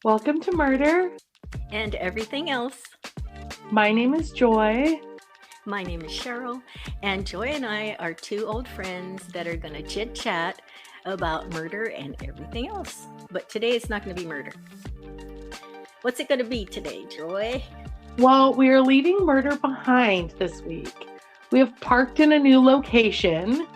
Welcome to Murder. And everything else. My name is Joy. My name is Cheryl, and Joy and I are two old friends that are going to chit chat about murder and everything else. But today it's not going to be murder. What's it going to be today, Joy? Well, we are leaving murder behind this week. We have parked in a new location,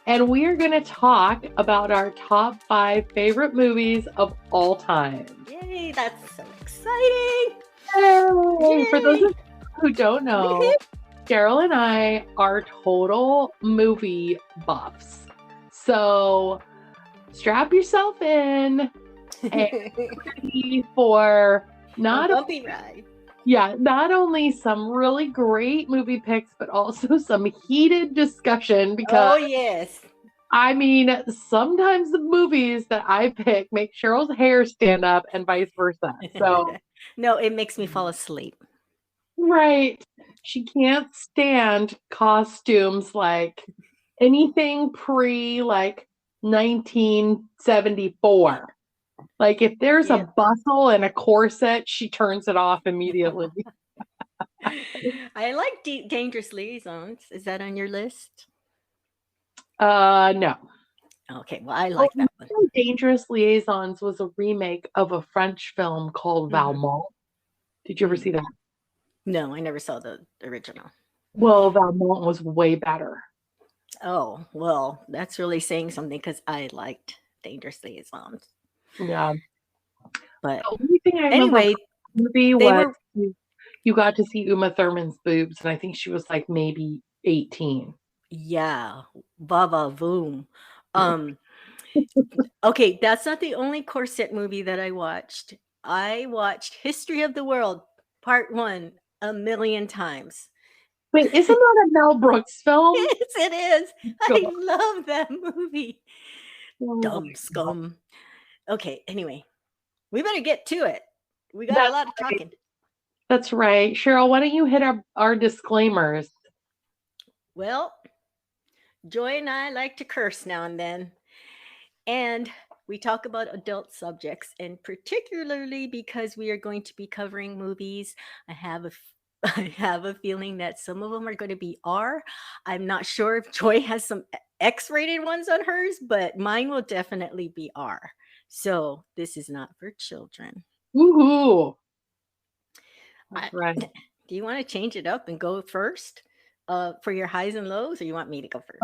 and we are going to talk about our top 5 favorite movies of all time. Yay, that's so exciting! Yay! For those of you who don't know, Cheryl and I are total movie buffs. So strap yourself in and ready for not a bumpy ride. Yeah, not only some really great movie picks, but also some heated discussion because, oh yes, I mean, sometimes the movies that I pick make Cheryl's hair stand up and vice versa. So, no, it makes me fall asleep. right. She can't stand costumes like anything pre like 1974. Like if there's a bustle and a corset, she turns it off immediately. I like Dangerous Liaisons. Is that on your list? No. Okay, well, I like that one. Dangerous Liaisons was a remake of a French film called Valmont. Did you ever see that? No, I never saw the original. Well, Valmont was way better. Oh, well, that's really saying something because I liked Dangerous Liaisons. Yeah. But the only thing I anyway, movie was you got to see Uma Thurman's boobs, and I think she was like maybe 18. Yeah, Baba Voom. Okay, that's not the only corset movie that I watched. I watched History of the World Part 1 a million times. Wait, isn't that a Mel Brooks film? Yes, it is. I love that movie. Dumb scum. Okay, anyway, we better get to it. We got a lot of talking. That's right. Cheryl, why don't you hit our disclaimers? Well, Joy and I like to curse now and then. And we talk about adult subjects, and particularly because we are going to be covering movies, I have a feeling that some of them are going to be R. I'm not sure if Joy has some X-rated ones on hers, but mine will definitely be R. So this is not for children. Woohoo! That's right. Do you want to change it up and go first for your highs and lows, or you want me to go first?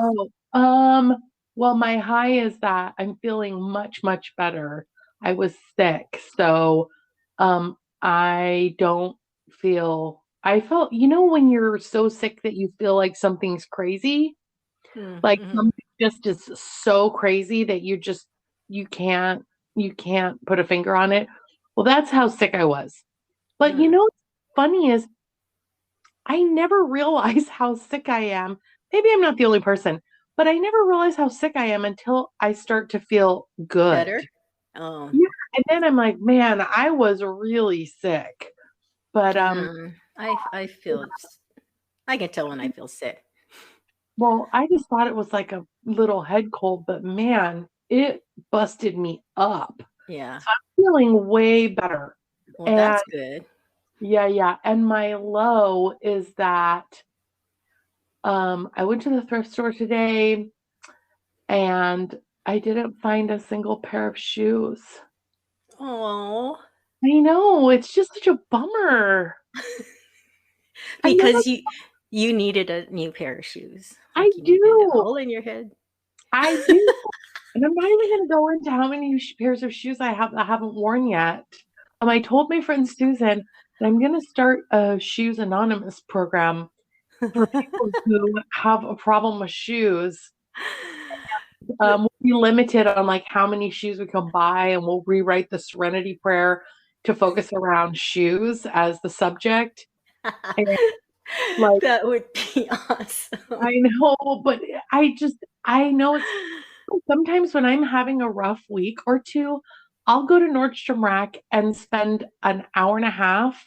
Well, my high is that I'm feeling much, much better. I was sick, so I felt, when you're so sick that you feel like something's crazy, like something just is so crazy that you can't put a finger on it. Well, that's how sick I was. But what's funny is I never realize how sick I am. Maybe I'm not the only person, but I never realize how sick I am until I start to feel good. Better? Oh. Yeah, and then I'm like, man, I was really sick. But I feel, I can tell when I feel sick. Well, I just thought it was like a little head cold, but man, it busted me up. Yeah. So I'm feeling way better. Well, that's good. Yeah. And my low is that I went to the thrift store today and I didn't find a single pair of shoes. Oh. I know, it's just such a bummer. Because you needed a new pair of shoes. Like I do. A hole in your head. I do. And I'm not even going to go into how many pairs of shoes I haven't worn yet. I told my friend Susan that I'm going to start a Shoes Anonymous program for people who have a problem with shoes. We'll be limited on like how many shoes we can buy, and we'll rewrite the Serenity Prayer to focus around shoes as the subject. And, that would be awesome. I know, but I know it's sometimes when I'm having a rough week or two, I'll go to Nordstrom Rack and spend an hour and a half.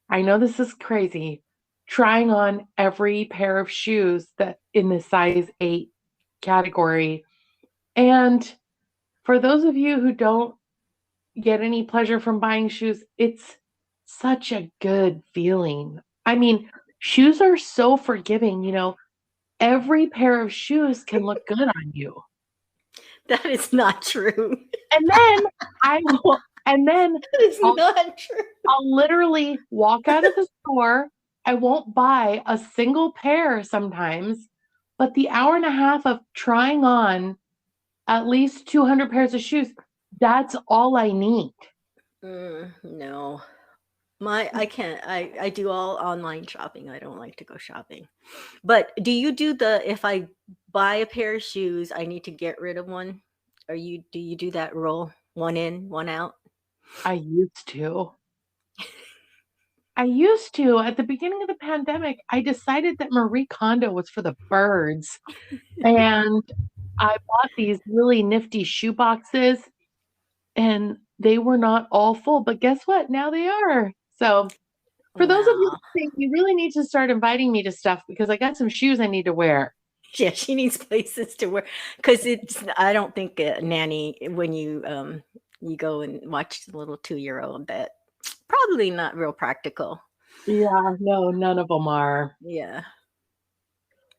I know this is crazy, trying on every pair of shoes that in the size 8 category. And for those of you who don't get any pleasure from buying shoes, it's such a good feeling. I mean, shoes are so forgiving, every pair of shoes can look good on you. That is not true. And then and then That is I'll, not true. I'll literally walk out of the store. I won't buy a single pair sometimes, but the hour and a half of trying on at least 200 pairs of shoes, that's all I need. No. I can't. I do all online shopping. I don't like to go shopping. But do you do the if I buy a pair of shoes, I need to get rid of one? Do you do that rule? One in, one out? I used to. I used to. At the beginning of the pandemic, I decided that Marie Kondo was for the birds. And I bought these really nifty shoe boxes and they were not all full. But guess what? Now they are. So for those of you Wow. who think you really need to start inviting me to stuff because I got some shoes I need to wear. Yeah, she needs places to wear because it's. I don't think a nanny when you go and watch the little 2-year-old that probably not real practical. Yeah, no, none of them are. Yeah,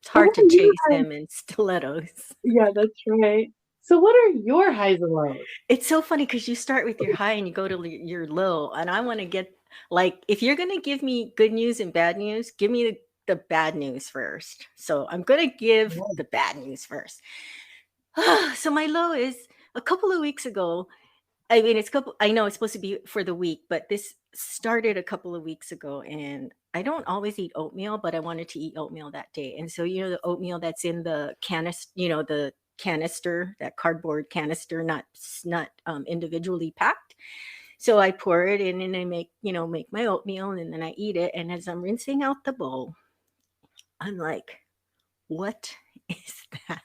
it's So hard what to are your chase highs? them in stilettos. Yeah, that's right. So what are your highs and lows? It's so funny because you start with your high and you go to your low, and I want to get like if you're gonna give me good news and bad news, give me the bad news first. So I'm gonna give the bad news first. So my low is a couple of weeks ago. I mean, I know it's supposed to be for the week, but this started a couple of weeks ago, and I don't always eat oatmeal, but I wanted to eat oatmeal that day. And so, the oatmeal that's in the canister, the canister, that cardboard canister, not individually packed. So I pour it in, and I make my oatmeal, and then I eat it. And as I'm rinsing out the bowl, I'm like, "What is that?"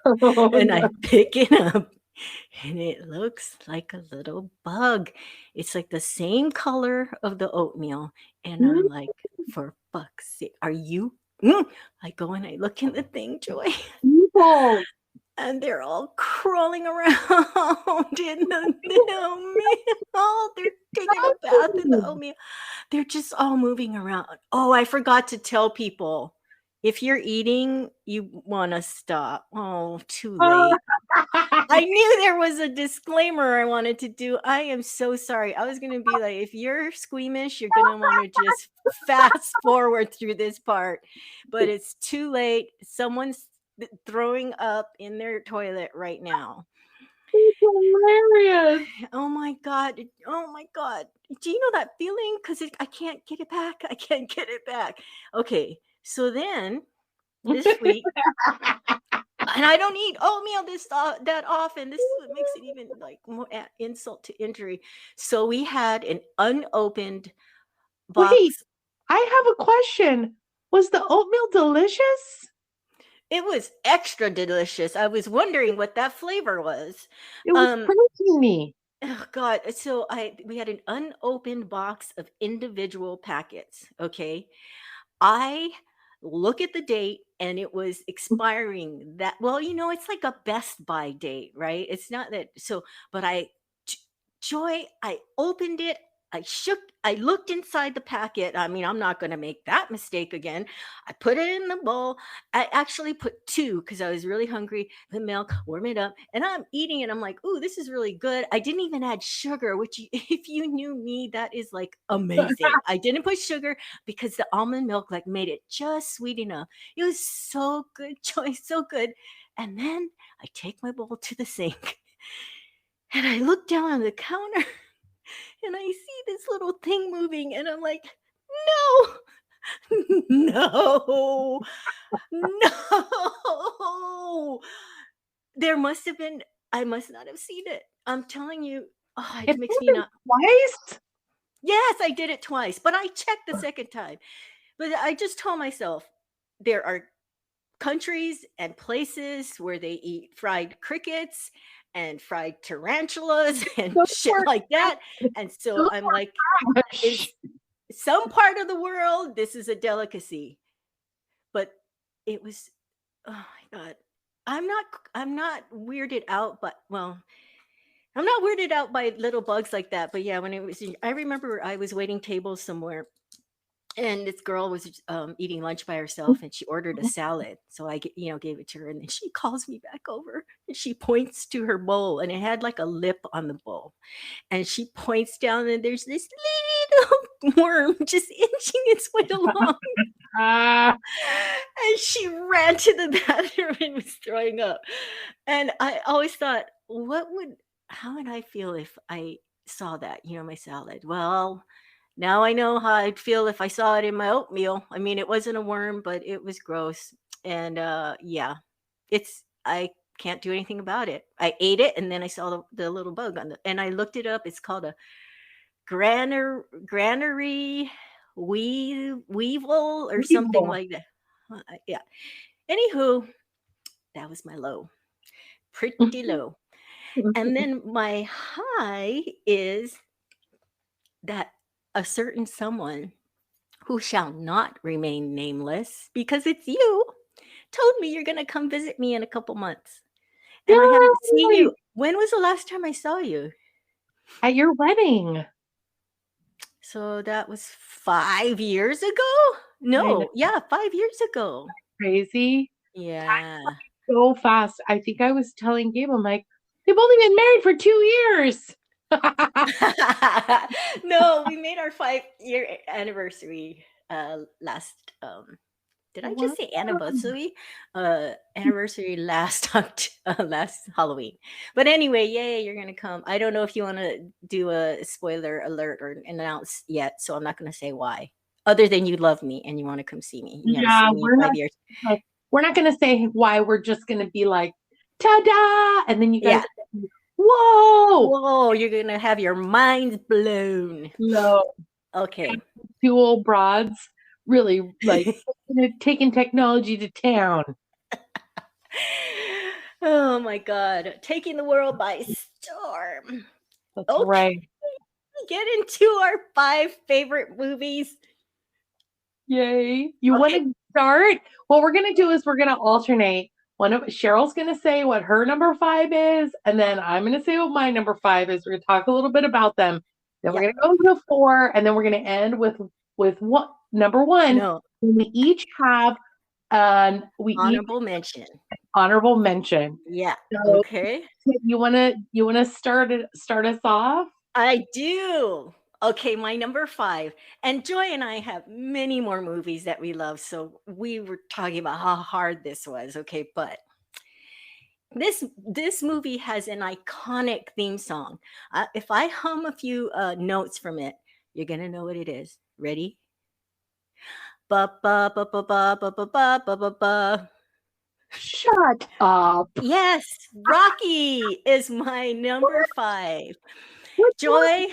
Oh, And no. I pick it up and it looks like a little bug. It's like the same color of the oatmeal. And I'm like, for fuck's sake, are you? I go and I look in the thing, Joy, People. and they're all crawling around in the oatmeal. They're taking a bath in the oatmeal. They're just all moving around. Oh, I forgot to tell people. If you're eating, you want to stop. Oh, too late. I knew there was a disclaimer I wanted to do. I am so sorry. I was going to be like, if you're squeamish, you're going to want to just fast forward through this part. But it's too late. Someone's throwing up in their toilet right now. It's hilarious. Oh my God. Oh my God. Do you know that feeling? Because I can't get it back. I can't get it back. Okay. So then this week, and I don't eat oatmeal that often. This is what makes it even like more insult to injury. So we had an unopened Wait, box. I have a question. Was the oatmeal delicious? It was extra delicious. I was wondering what that flavor was. It was Um, proteiny. oh God. So we had an unopened box of individual packets. Okay. I look at the date and it was expiring that well, it's like a Best Buy date, right? It's not that so, but J- Joy, I opened it, I looked inside the packet. I mean, I'm not gonna make that mistake again. I put it in the bowl. I actually put two because I was really hungry. The milk, warm it up, and I'm eating it. I'm like, ooh, this is really good. I didn't even add sugar, which if you knew me, that is like amazing. I didn't put sugar because the almond milk like made it just sweet enough. It was so good, Joy, so good. And then I take my bowl to the sink and I look down on the counter and I see this little thing moving and I'm like, no, no, no. There must have been, I must not have seen it. I'm telling you, oh, it It makes me happened not. twice? Yes, I did it twice, but I checked the second time. But I just told myself there are countries and places where they eat fried crickets and fried tarantulas and Those shit were like that. And so those I'm like, were in fresh. some part of the world, this is a delicacy. But it was, oh my God. I'm not weirded out, but well, I'm not weirded out by little bugs like that, but yeah, when it was, I remember I was waiting tables somewhere, and this girl was eating lunch by herself, and she ordered a salad. So gave it to her, and then she calls me back over, and she points to her bowl, and it had like a lip on the bowl, and she points down, and there's this little worm just inching its way along. Ah, And she ran to the bathroom and was throwing up. And I always thought, how would I feel if I saw that, my salad? Well, now I know how I'd feel if I saw it in my oatmeal. I mean, it wasn't a worm, but it was gross. And yeah, I can't do anything about it. I ate it, and then I saw the little bug and I looked it up. It's called a granary weevil or something evil. like that. Yeah. Anywho, that was my low, pretty low. And then my high is that a certain someone who shall not remain nameless because it's you told me you're going to come visit me in a couple months. And I haven't seen Yay! you. When was the last time I saw you? At your wedding. So that was 5 years ago? I know, No, yeah, 5 years ago. crazy. Yeah. So fast. I think I was telling Gabe, I'm like, they've only been married for 2 years. No, we made our 5-year anniversary last did I Wow. just say anniversary? Anniversary last last Halloween. But anyway, yay, you're gonna come. I don't know if you want to do a spoiler alert or announce yet, so I'm not gonna say why. Other than you love me and you want to come see me. You haven't Yeah, seen me in 5 years. we're not gonna say why. We're just gonna be like, ta-da! And then you guys Yeah. are gonna be, whoa! Whoa, you're gonna have your minds blown. No, Okay. two old broads really like taking technology to town. Oh my God. Taking the world by storm. That's Okay, right. get into our 5 favorite movies. Yay. You want Okay. to start? What we're going to do is we're going to alternate. One of Cheryl's going to say what her number 5 is, and then I'm going to say what my number 5 is. We're going to talk a little bit about them. Then we're Yeah. going to go to 4, and then we're going to end with what number 1. No. We each have we each Honorable mention. honorable mention. Yeah. So Okay. you wanna start us off? I do. Okay, my number 5. And Joy and I have many more movies that we love. So we were talking about how hard this was. Okay, but this movie has an iconic theme song. If I hum a few notes from it, you're gonna know what it is. Ready? Ba ba ba ba ba ba ba ba ba ba ba. Shut up. Yes, Rocky is my number 5. Which one? Joy,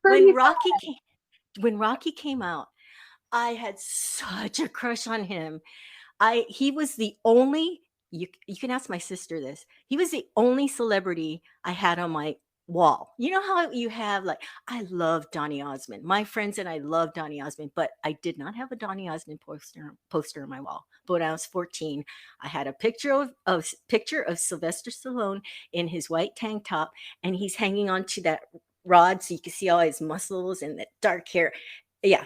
when 35. Rocky came out, I had such a crush on him. He was the only you can ask my sister this. He was the only celebrity I had on my wall. You know how you have like I love Donny Osmond. My friends and I love Donny Osmond, but I did not have a Donny Osmond poster on my wall. But when I was 14, I had a picture of Sylvester Stallone in his white tank top, and he's hanging onto that rod so you can see all his muscles and that dark hair. Yeah,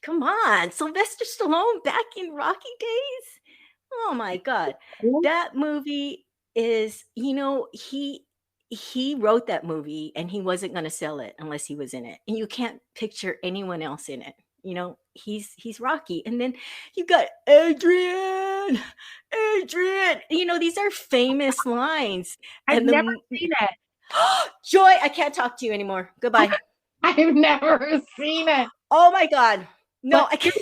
come on, Sylvester Stallone back in Rocky days. Oh my God. That movie is, he wrote that movie and he wasn't going to sell it unless he was in it. And you can't picture anyone else in it. He's Rocky. And then you got Adrian. These are famous lines. I've And never seen it. Joy, I can't talk to you anymore. Goodbye. I've never seen it. Oh my God. No, But I can't.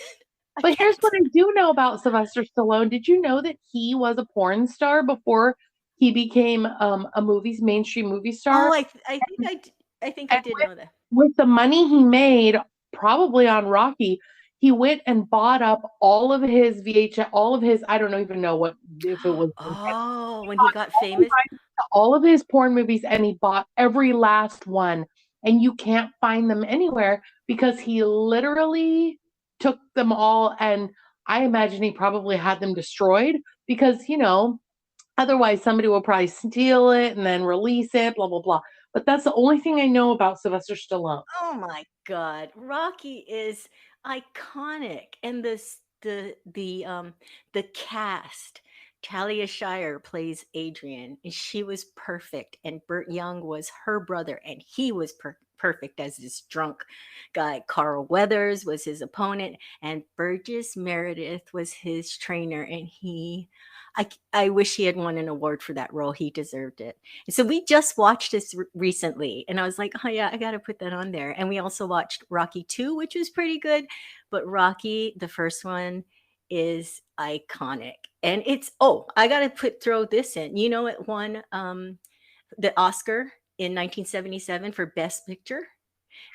but here's what I do know about Sylvester Stallone. Did you know that he was a porn star before he became a mainstream movie star? Oh, I think I And did know that. with the money he made, probably on Rocky, he went and bought up all of his VHS, all of his, I don't even know what, if it was Oh, when he got famous. all of his porn movies, and he bought every last one. And you can't find them anywhere because he literally took them all. And I imagine he probably had them destroyed because, otherwise somebody will probably steal it and then release it, blah, blah, blah. but that's the only thing I know about Sylvester Stallone. Oh my God, Rocky is iconic, and the cast. Talia Shire plays Adrian, and she was perfect. And Burt Young was her brother, and he was perfect as this drunk guy. Carl Weathers was his opponent, and Burgess Meredith was his trainer. And I wish he had won an award for that role. He deserved it. So we just watched this recently, and I was like, oh yeah, I got to put that on there. And we also watched Rocky 2, which was pretty good, but Rocky, the first one, is iconic. And it's, oh, I got to throw this in. You know, it won the Oscar in 1977 for Best Picture.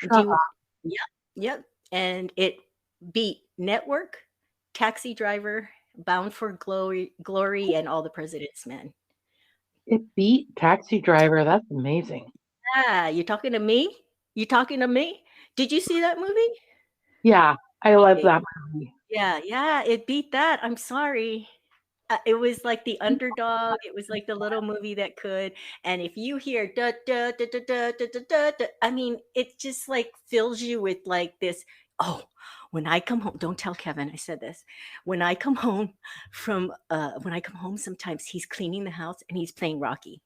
Do Shut you? up. Yep, yep. And it beat Network, Taxi Driver, Bound for Glory, and All the President's Men. It beat Taxi Driver. That's amazing. Yeah, you talking to me? You talking to me? Did you see that movie? Yeah, I love Okay. that movie. Yeah, yeah, it beat that. I'm sorry. It was like the underdog. It was like the little movie that could. And if you hear da da da da da da da da, da I mean, it just like fills you with like this. Oh, when I come home, don't tell Kevin I said this. When I come home, sometimes he's cleaning the house and he's playing Rocky.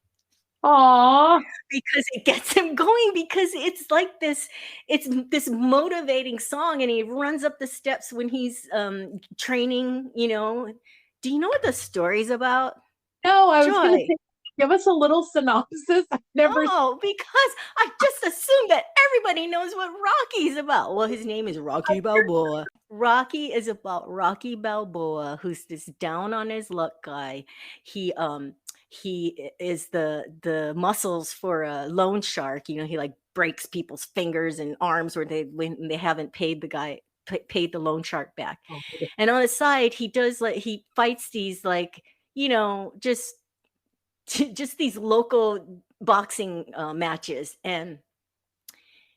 Aw. Because it gets him going, because it's like this motivating song, and he runs up the steps when he's training. Do you know what the story's about? No, I was gonna Joy. say, give us a little synopsis. I've never. Oh, because I just assumed that everybody knows what Rocky's about. Well, his name is Rocky Balboa. Rocky is about Rocky Balboa, who's this down on his luck guy. He is the muscles for a loan shark. He like breaks people's fingers and arms when they haven't paid the guy paid the loan shark back. And on the side, he fights these like, just these local boxing matches. And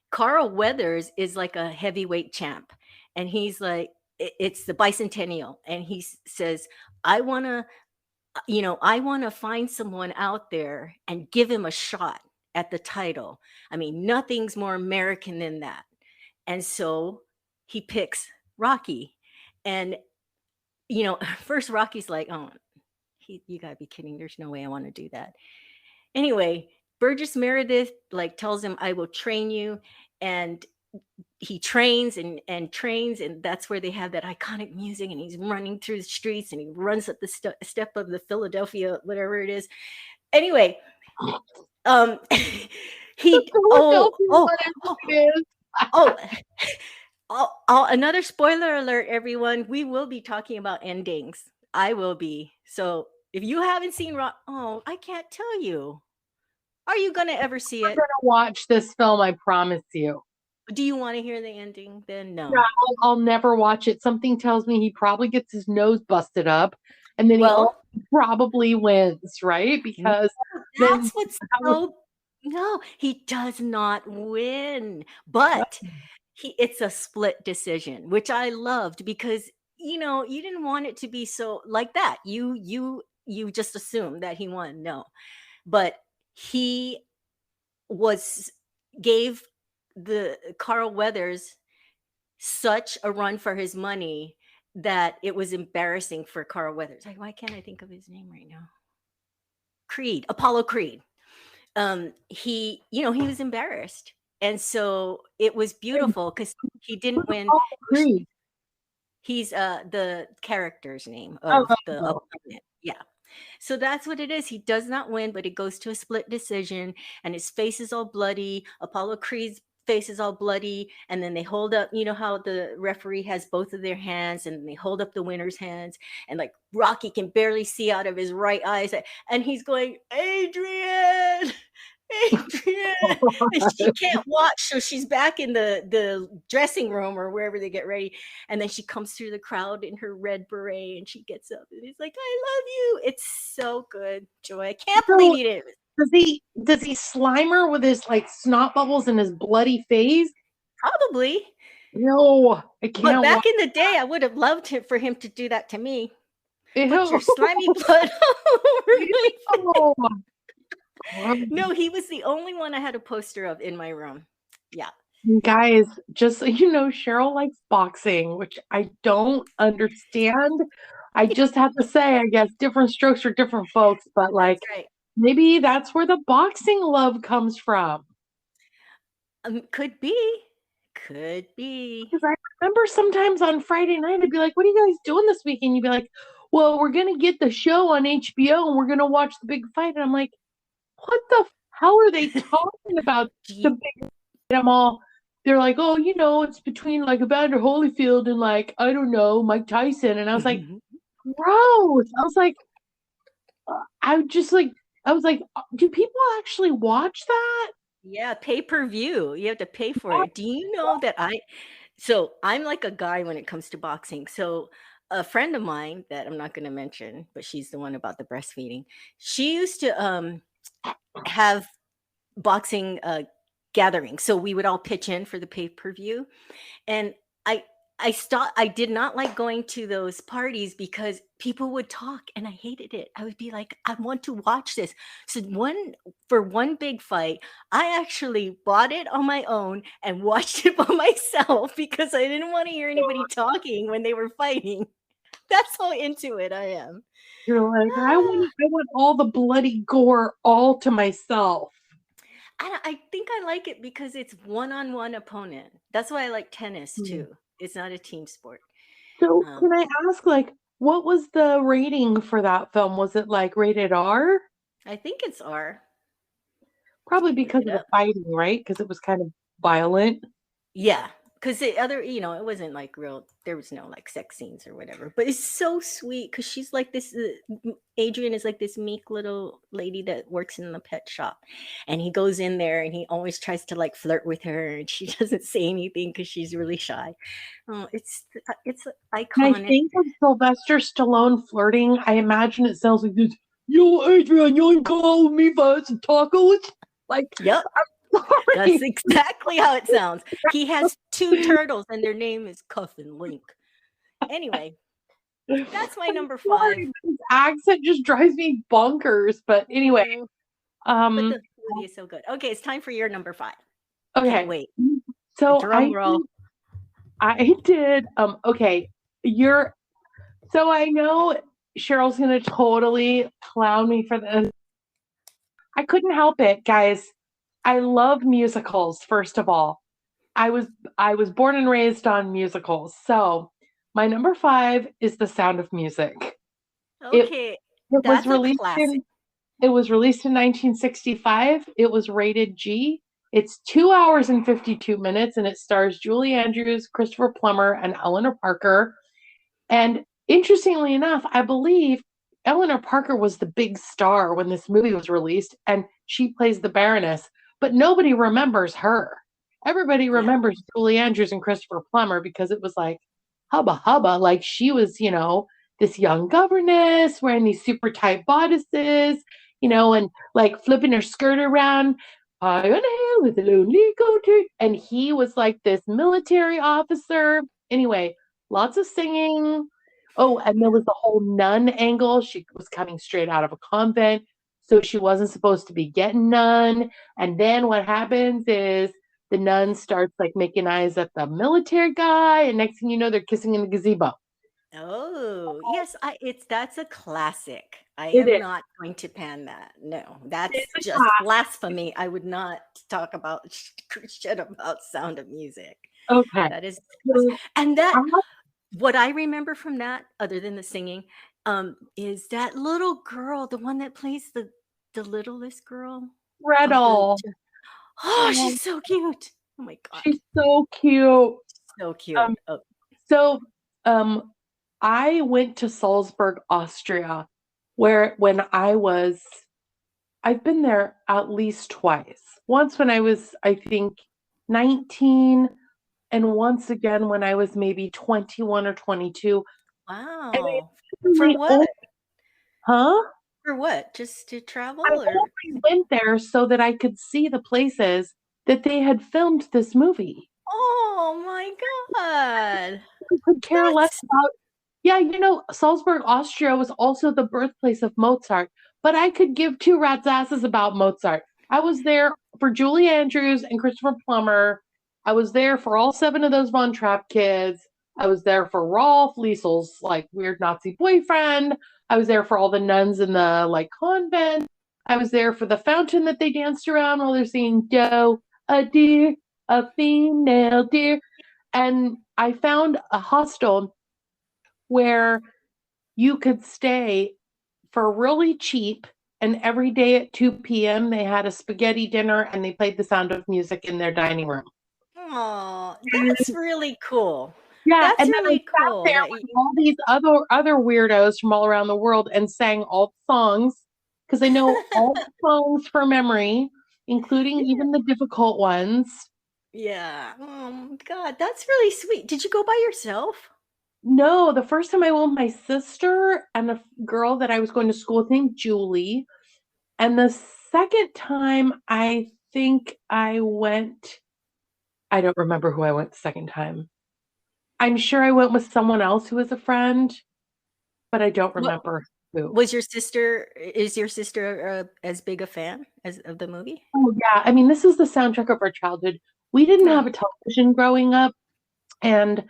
Carl Weathers is like a heavyweight champ, and he's like, it's the bicentennial, and he says, I want to find someone out there and give him a shot at the title. I mean, nothing's more American than that. And so he picks Rocky. And first Rocky's like, oh, you gotta be kidding, there's no way I want to do that. Anyway, Burgess Meredith like tells him, I will train you. And he trains and trains, and that's where they have that iconic music, and he's running through the streets, and he runs up the step of the Philadelphia, whatever it is. Anyway, he oh oh oh oh another spoiler alert, everyone. We will be talking about endings. I will be. So if you haven't seen I can't tell you. Are you gonna ever see I'm it? gonna watch this film. I promise you. Do you want to hear the ending? Then Yeah, no. I'll never watch it. Something tells me he probably gets his nose busted up, and then he Well, probably wins, right? no, Because then that's what's so. No, he does not win, but it's a split decision, which I loved, because you didn't want it to be so like that. You just assumed that he won. No, but he was gave the Carl Weathers such a run for his money that it was embarrassing for Carl Weathers. Like, why can't I think of his name right now? Apollo Creed. He was embarrassed. And so it was beautiful because he didn't win. Creed. He's the character's name Oh, of the opponent. Yeah. So that's what it is. He does not win, but it goes to a split decision, and his face is all bloody. Apollo Creed's face is all bloody, and then they hold up, how the referee has both of their hands, and they hold up the winner's hands, and like Rocky can barely see out of his right eyes, and he's going, Adrian, and she can't watch, so she's back in the dressing room or wherever they get ready, and then she comes through the crowd in her red beret, and she gets up, and he's like, I love you. It's so good, Joy. I can't believe you didn't. Does he slime her with his like snot bubbles in his bloody face? Probably. No, I can't. But back in the day, I would have loved for him to do that to me. Put your slimy blood all over my face. No, he was the only one I had a poster of in my room. Yeah. Guys, just so you know, Cheryl likes boxing, which I don't understand. I just have to say, I guess different strokes for different folks, but That's like right. maybe that's where the boxing love comes from. Could be. Could be. Because I remember sometimes on Friday night, I'd be like, "What are you guys doing this weekend?" You'd be like, "Well, we're gonna get the show on HBO and we're gonna watch the big fight." And I'm like, "What the? How are they talking about Do the you, big?" I'm all, they're like, "Oh, it's between like Evander Holyfield and like I don't know Mike Tyson," and I was like, "Gross!" I was like, I just like, I was like, "Do people actually watch that?" yeah, pay-per-view. You have to pay for it. Do you know that so I'm like a guy when it comes to boxing. So a friend of mine that I'm not going to mention, but she's the one about the breastfeeding. She used to have boxing gatherings. So we would all pitch in for the pay-per-view. And I I did not like going to those parties because people would talk and I hated it. I would be like, I want to watch this. So one big fight, I actually bought it on my own and watched it by myself because I didn't want to hear anybody talking when they were fighting. That's how into it I am. You're like, Ah, I want all the bloody gore all to myself. I think I like it because it's one-on-one opponent. That's why I like tennis Hmm. too. It's not a team sport. So Um, can I ask, like, what was the rating for that film? Was it like rated R? I think it's R. Probably Look because it of the up. fighting, right? Because it was kind of violent. Yeah, because the other, it wasn't like real. There was no like sex scenes or whatever. But it's so sweet because she's like this. Adrian is like this meek little lady that works in the pet shop, and he goes in there and he always tries to like flirt with her, and she doesn't say anything because she's really shy. Oh, it's And I iconic. think of Sylvester Stallone flirting. I imagine it sounds like this. Yo, Adrian, you ain't go with me for some tacos? Like, Yep, that's sorry. exactly how it sounds. He has two turtles, and their name is Cuff and Link. Anyway, that's my I'm number five. sorry. His accent just drives me bonkers. But anyway, Mm. But um, the movie is so good. Okay, it's time for your number five. Can't okay. wait. So Drum roll. I did okay, you're so I know Cheryl's gonna totally clown me for this. I couldn't help it, guys. I love musicals, first of all. I was I was born and raised on musicals. So my number five is The Sound of Music. It Okay, it was that's a released classic. in it was released in 1965. It was rated G. It's 2 hours and 52 minutes, and it stars Julie Andrews, Christopher Plummer, and Eleanor Parker. And interestingly enough, I believe Eleanor Parker was the big star when this movie was released, and she plays the Baroness, but nobody remembers her. Everybody Yeah, remembers Julie Andrews and Christopher Plummer because it was like hubba hubba, like she was, this young governess wearing these super tight bodices, and like flipping her skirt around. High on a hill with a lonely goatee. And he was like this military officer. Anyway, lots of singing. Oh, and there was the whole nun angle. She was coming straight out of a convent, so she wasn't supposed to be getting none. And then what happens is the nun starts like making eyes at the military guy, and next thing you know, they're kissing in the gazebo. oh yes, that's a classic. I It am is. not going to pan that. No, It's that's a just blasphemy. I would not talk about shit about Sound of Music. class. Okay. That is disgusting. So And I that have what I remember from that, other than the singing, is that little girl, the one that plays the littlest girl read of the all. oh, Oh, she's so cute. Oh my god. she's so cute. So cute. Um, Oh, so um, I went to Salzburg, Austria, where when I've been there at least twice. Once when I was, I think, 19, and once again when I was maybe 21 or 22. And I wow. For only, what? huh? For what? Just to I travel or only went there so that I could see the places that they had filmed this movie. oh my god. I could care less That's about, yeah, Salzburg, Austria was also the birthplace of Mozart, but I could give two rats' asses about Mozart. I was there for Julie Andrews and Christopher Plummer. I was there for all seven of those Von Trapp kids. I was there for Rolf Liesel's like weird Nazi boyfriend. I was there for all the nuns in the like convent. I was there for the fountain that they danced around while they're singing "Doe, a deer, a female deer." And I found a hostel where you could stay for really cheap. And every day at 2 p.m., they had a spaghetti dinner and they played the Sound of Music in their dining room. Oh, And that's really cool. yeah, That's and then I really sat cool there that with you, all these other weirdos from all around the world and sang all the songs because I know all the songs from memory, including yeah. even the difficult ones. Yeah. Oh God, that's really sweet. Did you go by yourself? No, the first time I went with my sister and a girl that I was going to school with named Julie. And the second time, I think I went, I don't remember who I went the second time. I'm sure I went with someone else who was a friend, but I don't What remember who. was your sister? Is your sister as big a fan as of the movie? Oh, yeah. I mean, this is the soundtrack of our childhood. We didn't Oh, have a television growing up, and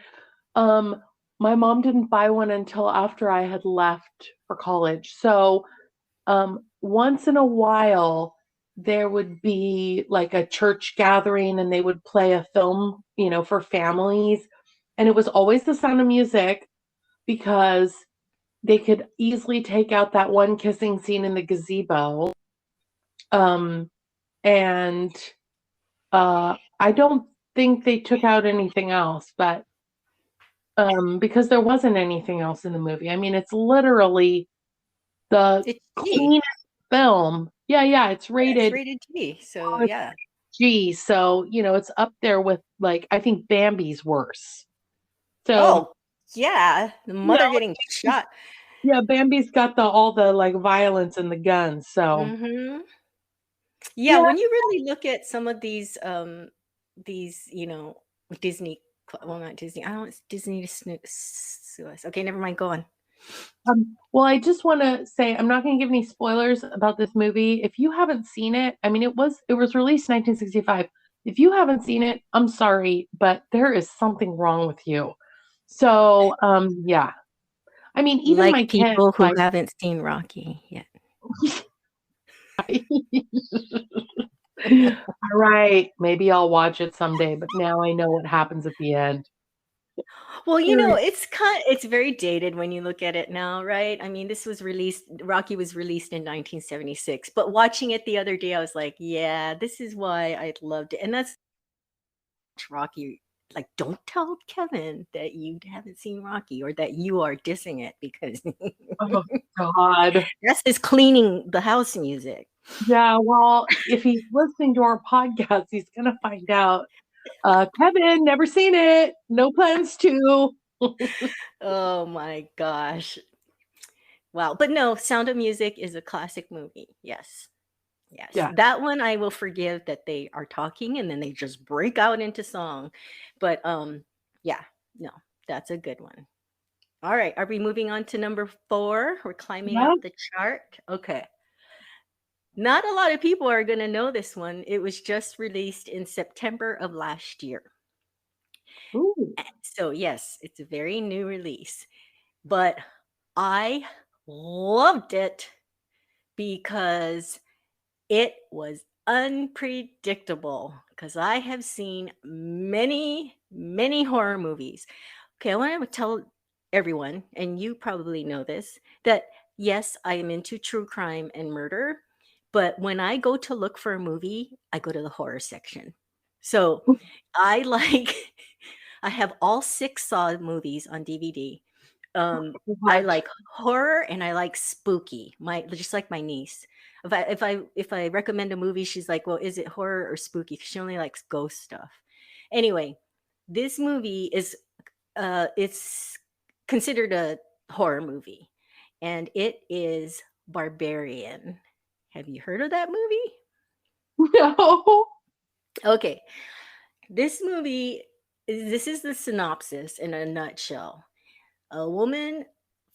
um, my mom didn't buy one until after I had left for college. So once in a while there would be like a church gathering and they would play a film, for families. And it was always The Sound of Music because they could easily take out that one kissing scene in the gazebo. Um, and I don't think they took out anything else, but because there wasn't anything else in the movie. I mean, it's literally the it's G. cleanest film. Yeah, yeah, it's Yeah, it's rated rated G. So oh, it's yeah. G, so it's up there with like I think Bambi's worse. So Oh yeah, the you know, mother getting shot. yeah, Bambi's got the all the like violence and the guns. So Hmm. Yeah, yeah, when you really look at some of these, Disney, well, not Disney. I don't want Disney to sue us. Okay, never mind. Go on. well, I just want to say I'm not going to give any spoilers about this movie. If you haven't seen it, I mean, it was released 1965. If you haven't seen it, I'm sorry, but there is something wrong with you. So yeah, I mean, even my Like kids people who like. haven't seen Rocky yet. All right, maybe I'll watch it someday, but now I know what happens at the end. Well, There is- it's very dated when you look at it now, right? I mean, Rocky was released in 1976, but watching it the other day, I was like, yeah, this is why I loved it. And that's Rocky. Like, don't tell Kevin that you haven't seen Rocky or that you are dissing it because Oh God. that's his cleaning the house music. Yeah, well, if he's listening to our podcast, he's gonna find out. Kevin, never seen it. No plans to. Oh my gosh. Wow. But no, Sound of Music is a classic movie. Yes. Yes, Yeah. that one I will forgive that they are talking and then they just break out into song. But yeah, no, that's a good one. All right, are we moving on to number 4? We're climbing Yeah. up the chart. Okay. Not a lot of people are going to know this one. It was just released in September of last year. Ooh. So, yes, it's a very new release. But I loved it because it was unpredictable because I have seen many, many horror movies. Okay, I want to tell everyone, and you probably know this, that yes, I am into true crime and murder, but when I go to look for a movie, I go to the horror section. So I like, I have all 6 Saw movies on DVD. I What? like horror and I like spooky. My just like my niece. If I recommend a movie, she's like, "Well, is it horror or spooky?" 'Cause she only likes ghost stuff. Anyway, this movie is it's considered a horror movie, and it is Barbarian. Have you heard of that movie? No. Okay, this movie this is the synopsis in a nutshell. A woman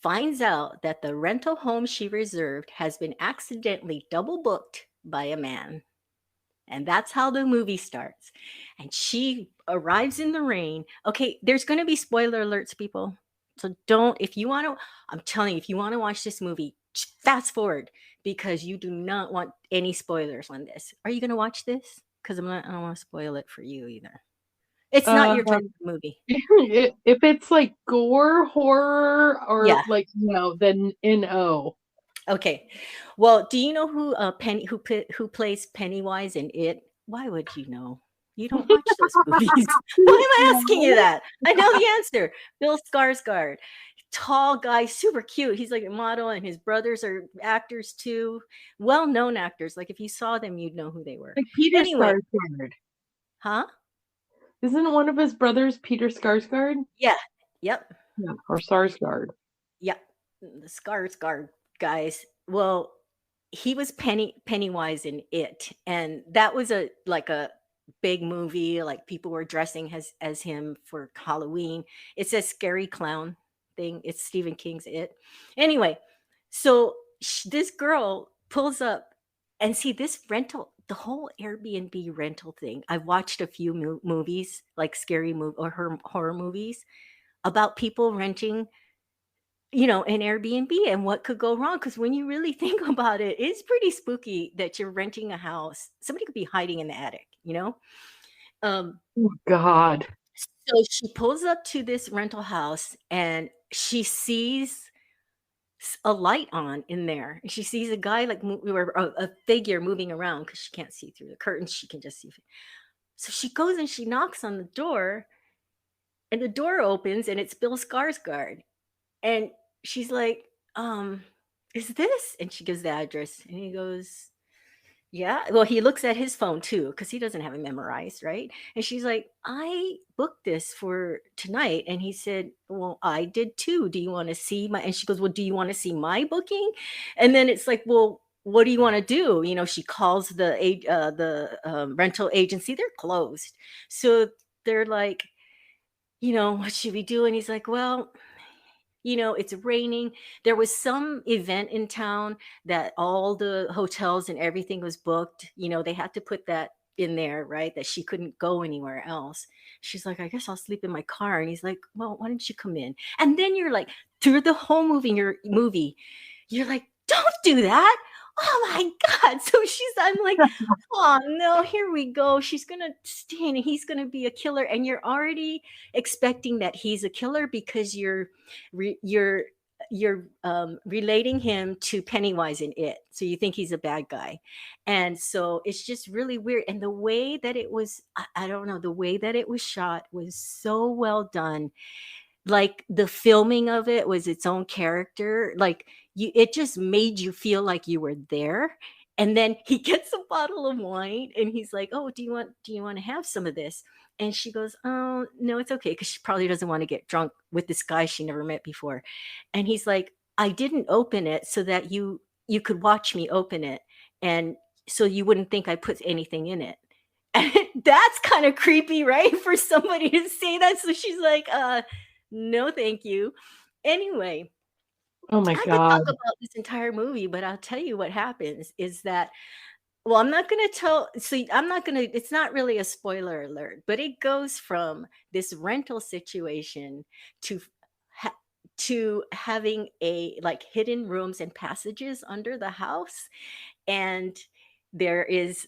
finds out that the rental home she reserved has been accidentally double booked by a man. And that's how the movie starts. And she arrives in the rain. Okay, there's going to be spoiler alerts, people. So don't, if you want to, I'm telling you, if you want to watch this movie, fast forward because you do not want any spoilers on this. Are you going to watch this? Because I don't want to spoil it for you either. It's not your type Um, of movie. if it's like gore, horror, or Yeah. like, then NO. Okay. Well, do you know who who plays Pennywise in It? Why would you know? You don't watch those movies. Why am I asking you No. that? I know the answer. Bill Skarsgård, tall guy, super cute. He's like a model, and his brothers are actors too, well-known actors. Like if you saw them, you'd know who they were. Like Peter Anyway, Skarsgård. huh? Isn't one of his brothers Peter Skarsgård? Yeah. Yep. Yeah, or Sarsgaard. Yep. The Skarsgård guys. Well, he was Pennywise in It, and that was a like a big movie. Like people were dressing as him for Halloween. It's a scary clown thing. It's Stephen King's It. Anyway, so this girl pulls up and see this rental. The whole Airbnb rental thing. I've watched a few movies, like scary movie or horror movies, about people renting an Airbnb and what could go wrong. Because when you really think about it, it's pretty spooky that you're renting a house. Somebody could be hiding in the attic. Um, Oh, God. so she pulls up to this rental house and she sees a light on in there. And she sees a guy like or a figure moving around because she can't see through the curtains. She can just see. So she goes and she knocks on the door, and the door opens and it's Bill Skarsgård. And she's like, is this? And she gives the address. And he goes, yeah. Well, he looks at his phone too, because he doesn't have it memorized, right? And she's like, I booked this for tonight. And he said, well, I did too. Do you want to see my? And she goes, well, do you want to see my booking? And then it's like, well, what do you want to do? She calls the rental agency. They're closed. So they're like, what should we do? And he's like, well, it's raining. There was some event in town that all the hotels and everything was booked. They had to put that in there, right? That she couldn't go anywhere else. She's like, I guess I'll sleep in my car. And he's like, well, why don't you come in? And then you're like, through the whole you're like, don't do that. Oh my God. So I'm like, oh no, here we go. She's going to stay and he's going to be a killer. And you're already expecting that he's a killer because you're relating him to Pennywise in It. So you think he's a bad guy. And so it's just really weird. And the way that it was, I don't know, the way that it was shot was so well done. Like the filming of it was its own character. Like it just made you feel like you were there. And then he gets a bottle of wine and he's like, oh, do you want to have some of this? And she goes, oh no, it's okay, because she probably doesn't want to get drunk with this guy she never met before. And he's like, I didn't open it so that you could watch me open it, and so you wouldn't think I put anything in it. And that's kind of creepy, right? For somebody to say that. So she's like, no, thank you. Anyway, Oh my I could talk God. about this entire movie, but I'll tell you what happens is that, well, I'm not going to tell. So I'm not going to, it's not really a spoiler alert, but it goes from this rental situation to, to having a like hidden rooms and passages under the house. And there is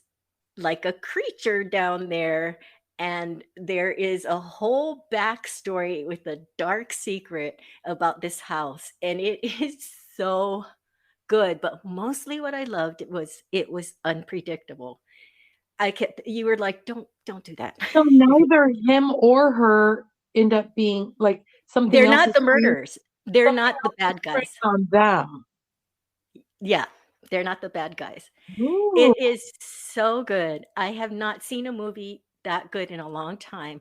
like a creature down there, and there is a whole backstory with a dark secret about this house, and it is so good. But mostly what I loved was it was unpredictable. You were like, don't do that. So neither him or her end up being like They're not the murderers. They're something not the else is bad preying guys. on them. Yeah, they're not the bad guys. Ooh. It is so good. I have not seen a movie that good in a long time.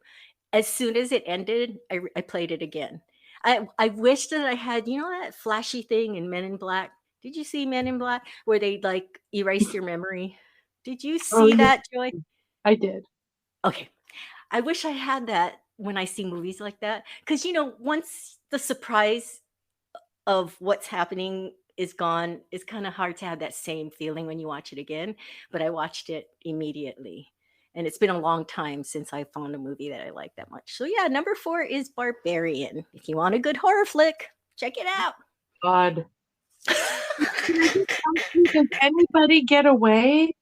As soon as it ended, I played it again. I wish that I had, that flashy thing in Men in Black. Did you see Men in Black where they like erase your memory? Did you Oh see yeah, that, Joy? I did. Okay. I wish I had that when I see movies like that. Because, once the surprise of what's happening is gone. It's kind of hard to have that same feeling when you watch it again, but I watched it immediately. And it's been a long time since I found a movie that I like that much. So yeah, number 4 is Barbarian. If you want a good horror flick, check it out. God. Can I just ask you, does anybody get away?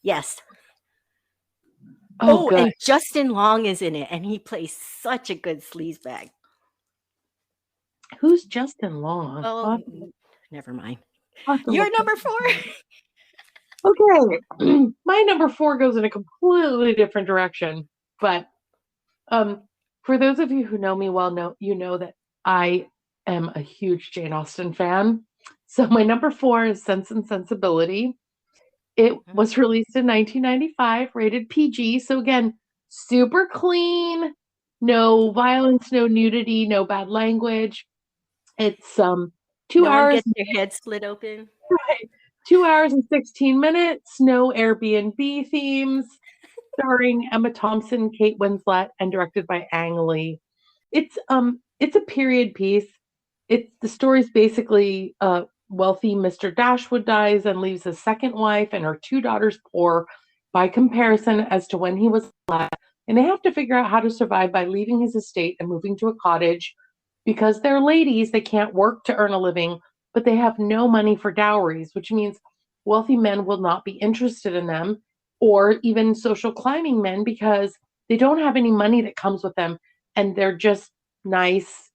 Yes. Oh, Oh, good. and Justin Long is in it, and he plays such a good sleazebag. Who's Justin Long? Oh, never mind. I'll have to Your look number 4. Okay. My number 4 goes in a completely different direction. But for those of you who know me well, know that I am a huge Jane Austen fan. So my number 4 is Sense and Sensibility. It was released in 1995, rated PG. So again, super clean, no violence, no nudity, no bad language. It's 2 No one hours, gets their head split open. right, 2 hours and 16 minutes, no Airbnb themes, starring Emma Thompson, Kate Winslet, and directed by Ang Lee. It's a period piece. The story's basically wealthy Mr. Dashwood dies and leaves his second wife and her 2 daughters poor by comparison as to when he was alive. And they have to figure out how to survive by leaving his estate and moving to a cottage because they're ladies, they can't work to earn a living, but they have no money for dowries, which means wealthy men will not be interested in them, or even social climbing men, because they don't have any money that comes with them and they're just nice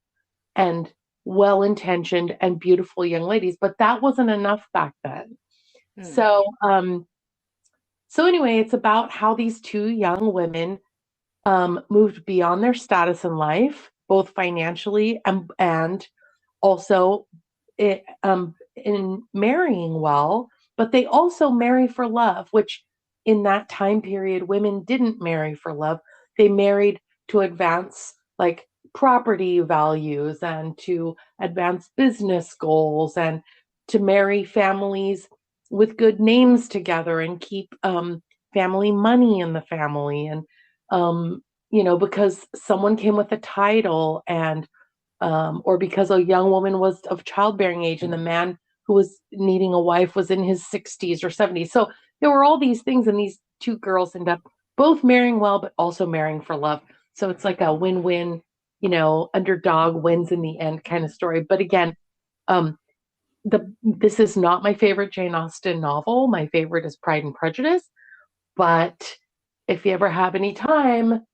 and well-intentioned and beautiful young ladies. But that wasn't enough back then. So anyway, it's about how these 2 young women moved beyond their status in life, both financially and also in marrying well, but they also marry for love, which in that time period, women didn't marry for love. They married to advance like property values and to advance business goals and to marry families with good names together and keep family money in the family. And, because someone came with a title and or because a young woman was of childbearing age and the man who was needing a wife was in his 60s or 70s. So there were all these things, and these 2 girls end up both marrying well, but also marrying for love. So it's like a win-win, underdog wins in the end kind of story. But again, this is not my favorite Jane Austen novel. My favorite is Pride and Prejudice. But if you ever have any time,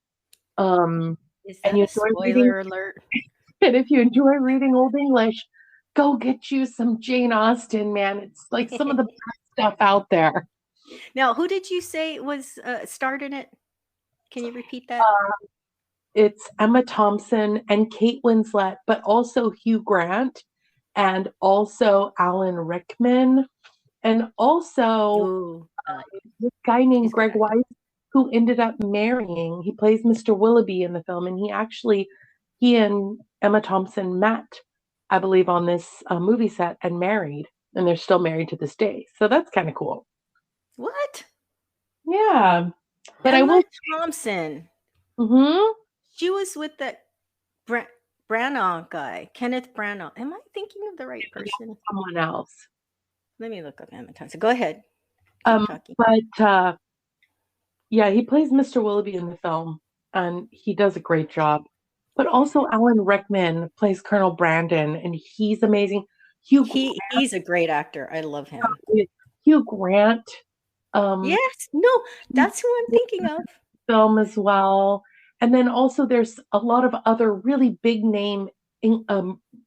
Is and that you a enjoy reading spoiler alert? And if you enjoy reading Old English, go get you some Jane Austen, man. It's like some of the best stuff out there. Now, who did you say was starred in it? Can you repeat that? It's Emma Thompson and Kate Winslet, but also Hugh Grant and also Alan Rickman and also Ooh, this guy named he's a good Greg actor. Wise who ended up marrying. He plays Mr. Willoughby in the film, and he and Emma Thompson met, I believe, on this movie set and married, and they're still married to this day. So that's kind of cool. What? Yeah, but I Emma will. Thompson. Mm-hmm. She was with that Branagh guy, Kenneth Branagh. Am I thinking of the right person? Someone else. Let me look up Emma Thompson. Go ahead. Keep talking. But yeah, he plays Mr. Willoughby in the film, and he does a great job. But also, Alan Rickman plays Colonel Brandon, and he's amazing. Hugh He's a great actor. I love him. Hugh Grant. Yes. No, that's who I'm thinking of. Film as well. And then also there's a lot of other really big name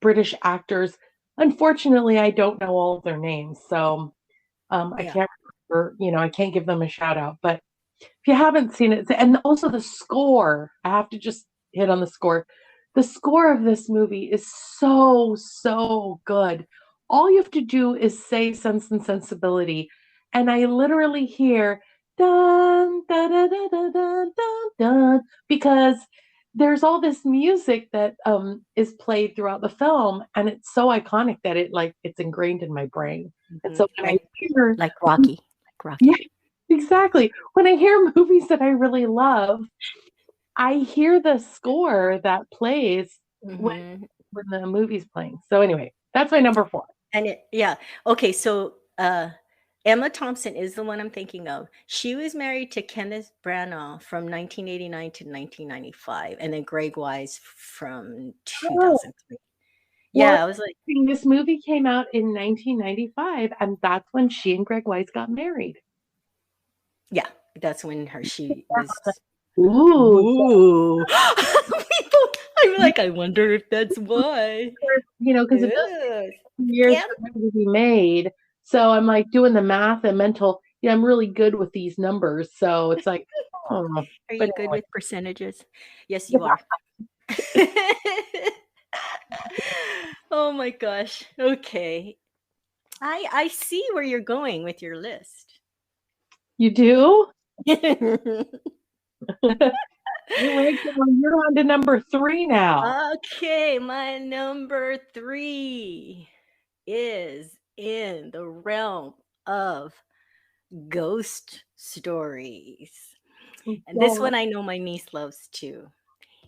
British actors. Unfortunately, I don't know all of their names, so I Yeah. can't remember, I can't give them a shout out. But if you haven't seen it, and also the score, I have to just hit on the score. The score of this movie is so, so good. All you have to do is say Sense and Sensibility, and I literally hear dun dun dun dun dun dun dun, dun because there's all this music that is played throughout the film, and it's so iconic that it's ingrained in my brain. And so when I hear like Rocky. yeah, exactly. When I hear movies that I really love, I hear the score that plays when Mm-hmm. when the movie's playing. So anyway, that's my number four. And yeah. Okay, so Emma Thompson is the one I'm thinking of. She was married to Kenneth Branagh from 1989 to 1995, and then Greg Wise from Oh, 2003. well, Yeah, I was like, this movie came out in 1995, and that's when she and Greg Weiss got married. yeah, that's when she was. Ooh, so Ooh. I'm like, I wonder if that's why. because it does Yes. take years Yep. for them to be made. So I'm like doing the math and mental. I'm really good with these numbers. So it's like, oh, Are but you good anyway. with percentages? Yes, you are. Oh my gosh. Okay. I see where you're going with your list. You do? You're on to number three now. Okay, my number 3 is in the realm of ghost stories. And this So, one I know my niece loves too.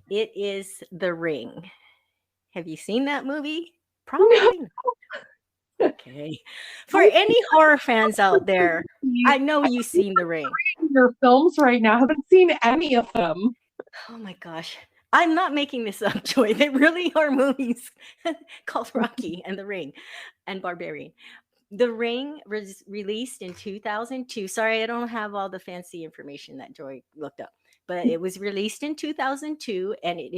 It is The Ring. Have you seen that movie? no, Probably not. Okay. For any horror fans out there, I know I'm you've seen The Ring. reading your films right now. I haven't seen any of them. Oh my gosh. I'm not making this up, Joy. They really are movies called Rocky and The Ring and Barbarian. The Ring was released in 2002. Sorry, I don't have all the fancy information that Joy looked up, but it was released in 2002, and it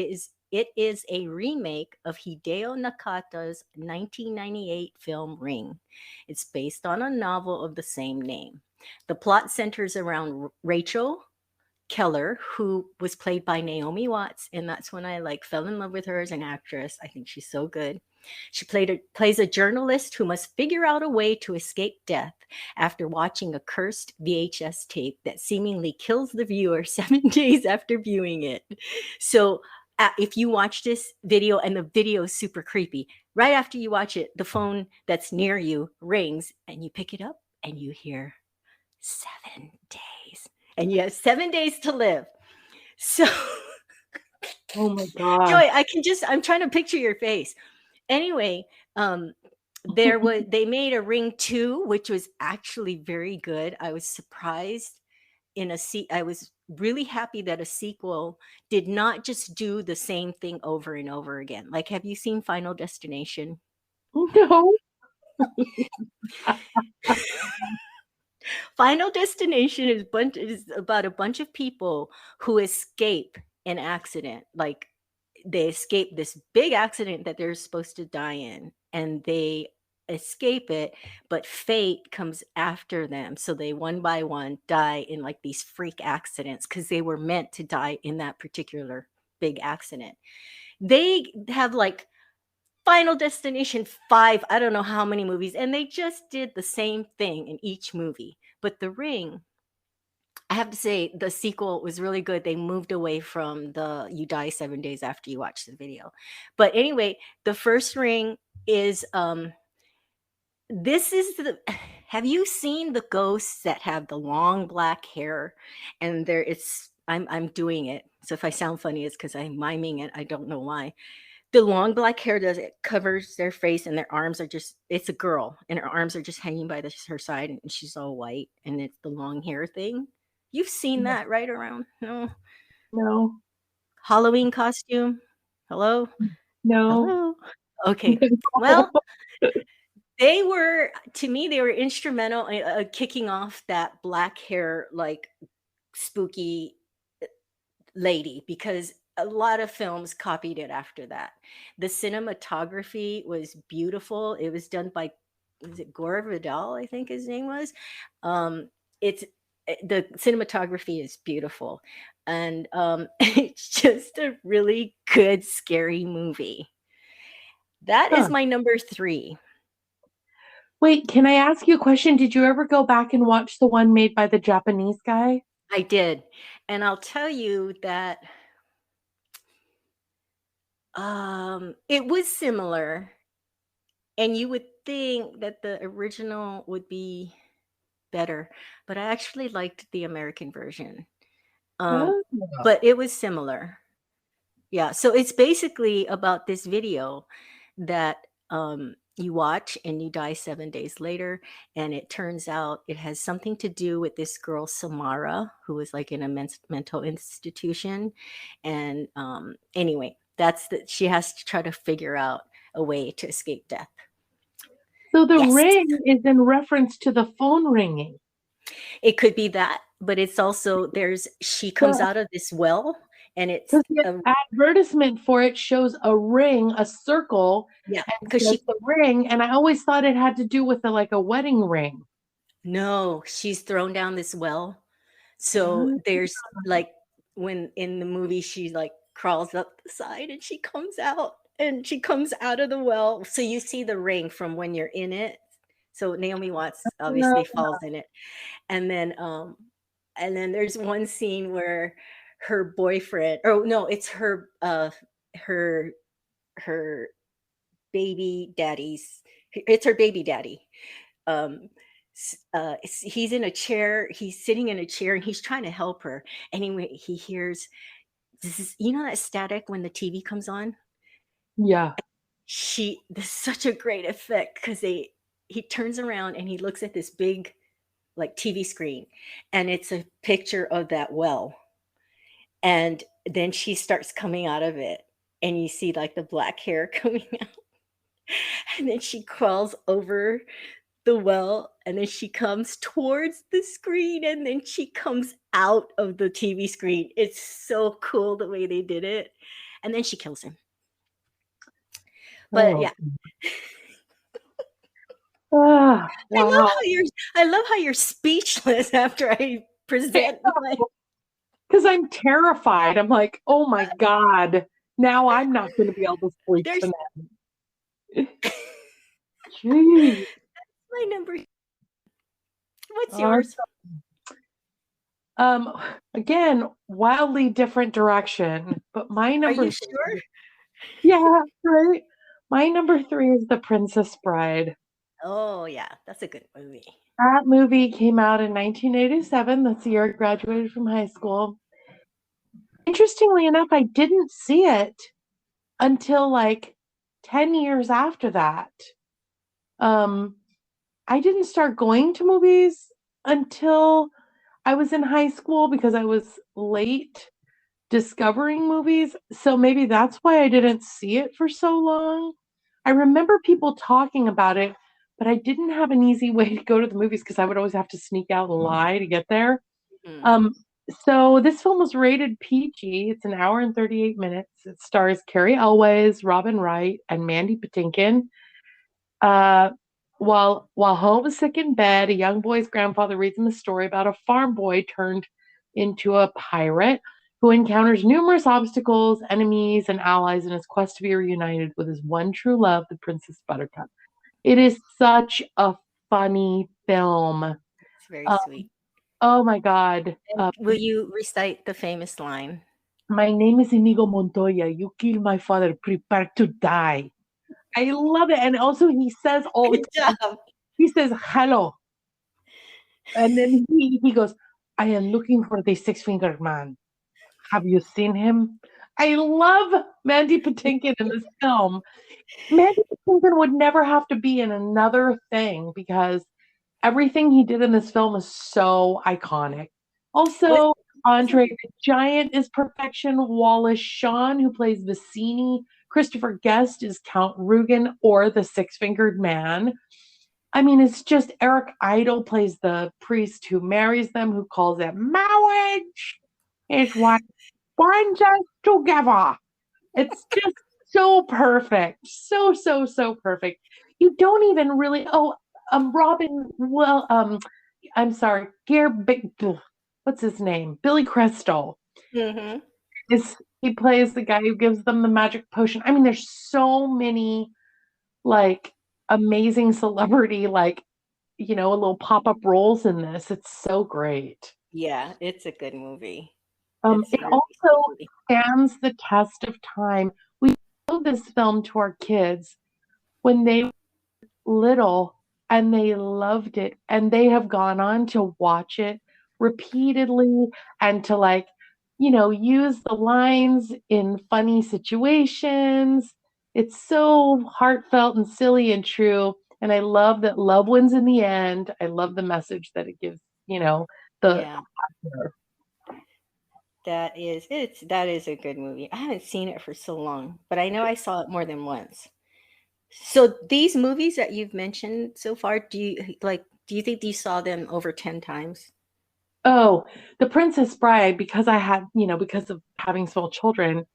is a remake of Hideo Nakata's 1998 film Ring. It's based on a novel of the same name. The plot centers around Rachel Keller, who was played by Naomi Watts, and that's when I like fell in love with her as an actress. I think she's so good. She plays a journalist who must figure out a way to escape death after watching a cursed VHS tape that seemingly kills the viewer 7 days after viewing it. So, if you watch this video and the video is super creepy, right after you watch it, the phone that's near you rings and you pick it up and you hear 7 days. And you have 7 days to live. So, Oh my gosh. Joy, I'm trying to picture your face. Anyway, um, they made a Ring 2, which was actually very good. I was surprised I was really happy that a sequel did not just do the same thing over and over again. Like, have you seen Final Destination? No. Final Destination is about a bunch of people who escape an accident. Like they escape this big accident that they're supposed to die in, and they escape it, but fate comes after them. So they one by one die in like these freak accidents because they were meant to die in that particular big accident. They have like Final Destination 5, I don't know how many movies, and they just did the same thing in each movie. But The Ring, I have to say, the sequel was really good. They moved away from the you die 7 days after you watch the video. But anyway, the first Ring is this is the have you seen the ghosts that have the long black hair and there it's I'm doing it. So if I sound funny, it's because I'm miming it. I don't know why. The long black hair does it covers their face and their arms are just it's a girl and her arms are just hanging by her side and she's all white and it's the long hair thing. You've seen that right around? No. No. Halloween costume? Hello? No. Hello? Okay. Well, they were to me they were instrumental in kicking off that black hair like spooky lady because a lot of films copied it after that. The cinematography was beautiful. It was done by was it Gore Vidal, I think his name was. Um, it's the cinematography is beautiful, and it's just a really good scary movie. That is Huh. my number 3. Wait, can I ask you a question? Did you ever go back and watch the one made by the Japanese guy? I did, and I'll tell you that it was similar, and you would think that the original would be better, but I actually liked the American version. Um, Oh. but it was similar. Yeah, so it's basically about this video that you watch and you die 7 days later, and it turns out it has something to do with this girl Samara, who was like in a mental institution, and anyway, that's that she has to try to figure out a way to escape death. So the Yes, ring is in reference to the phone ringing. it could be that, but it's also there's she comes Because out of this well, and it's the a advertisement for it shows a ring, a circle, yeah, and because says she the ring. And I always thought it had to do with like a wedding ring. no, she's thrown down this well. So Ah, there's like when in the movie she like crawls up the side and she comes out of the well. So you see the ring from when you're in it. So Naomi Watts obviously falls in it. And then there's one scene where her boyfriend, oh no, it's her her baby daddy's it's her baby daddy. um he's in a chair, he's sitting in a chair and he's trying to help her. Anyway, he hears this is, you know, that static when the TV comes on. yeah. She This is such a great effect because they he turns around and he looks at this big like TV screen, and it's a picture of that well. And then she starts coming out of it, and you see like the black hair coming out, and then she crawls over the well, and then she comes towards the screen, and then she comes out of the TV screen. It's so cool the way they did it. And then she kills him. But Oh, yeah, I love wow. how you're speechless after I present my Because I'm terrified. I'm like, oh my God. Now I'm not going to be able to sleep there's tonight. Jeez. my number. What's Uh, yours? um, again, wildly different direction, but my Are number you three, sure? yeah, right. My number three is The Princess Bride. Oh yeah, that's a good movie. That movie came out in 1987. That's the year I graduated from high school. Interestingly enough, I didn't see it until like 10 years after that. Um, I didn't start going to movies until I was in high school because I was late discovering movies. So maybe that's why I didn't see it for so long. I remember people talking about it, but I didn't have an easy way to go to the movies because I would always have to sneak out and lie to get there. Hmm. Um, so this film was rated PG. It's an hour and 38 minutes. It stars Carrie Elways, Robin Wright, and Mandy Patinkin. Uh, while home is sick in bed, a young boy's grandfather reads him a story about a farm boy turned into a pirate who encounters numerous obstacles, enemies, and allies in his quest to be reunited with his one true love, the Princess Buttercup. It is such a funny film. It's very Uh, sweet. oh my God. And will you recite the famous line? My name is Inigo Montoya. You killed my father. Prepare to die. I love it. And also, he says all Good job. he says hello. And then he goes, I am looking for the six fingered man. Have you seen him? I love Mandy Patinkin in this film. Mandy Patinkin would never have to be in another thing because everything he did in this film is so iconic. Was, Also, wasn't Andre the Giant is perfection. Wallace Shawn, who plays Vicini. Christopher Guest is Count Rugen or the Six Fingered Man. I mean, it's just Eric Idle plays the priest who marries them, who calls it marriage is what binds us together. It's just so perfect. So, so, so perfect. You don't even really, Robin, well, I'm sorry, what's his name? Billy Crystal hmm is, he plays the guy who gives them the magic potion. I mean, there's so many like amazing celebrity, like, little pop-up roles in this. It's so great. Yeah, it's a good movie. It's a It really sweet also movie. stands the test of time. We showed this film to our kids when they were little and they loved it, and they have gone on to watch it repeatedly and to like use the lines in funny situations. It's so heartfelt and silly and true. And I love that love wins in the end. I love the message that it gives, the Yeah, that is a good movie. I haven't seen it for so long, but I know I saw it more than once. So these movies that you've mentioned so far, do you think you saw them over 10 times? Oh, The Princess Bride, because I had, because of having small children.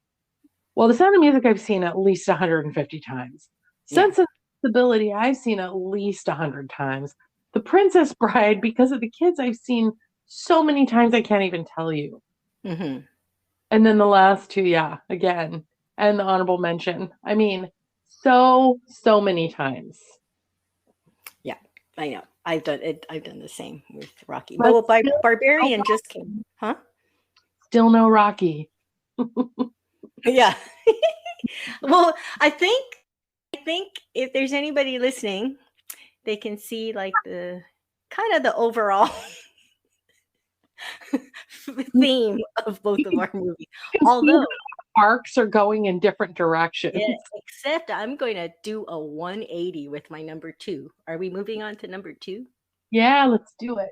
Well, The Sound of Music I've seen at least 150 times. Yeah. Sense and Sensibility I've seen at least 100 times. The Princess Bride, because of the kids, I've seen so many times I can't even tell you. Hmm. And then the last two, yeah, again, and the honorable mention. I mean, so many times. Yeah, I know. I've done it. I've done the same with Rocky. But But well, still no Barbarian just came, Rocky. huh? Still no Rocky. Yeah. Well, I think if there's anybody listening, they can see like the kind of the overall You theme of both of can, our movies. you can see Although, how arcs are going in different directions. yeah, except I'm going to do a 180 with my number two. Are we moving on to number two? Yeah, let's do it.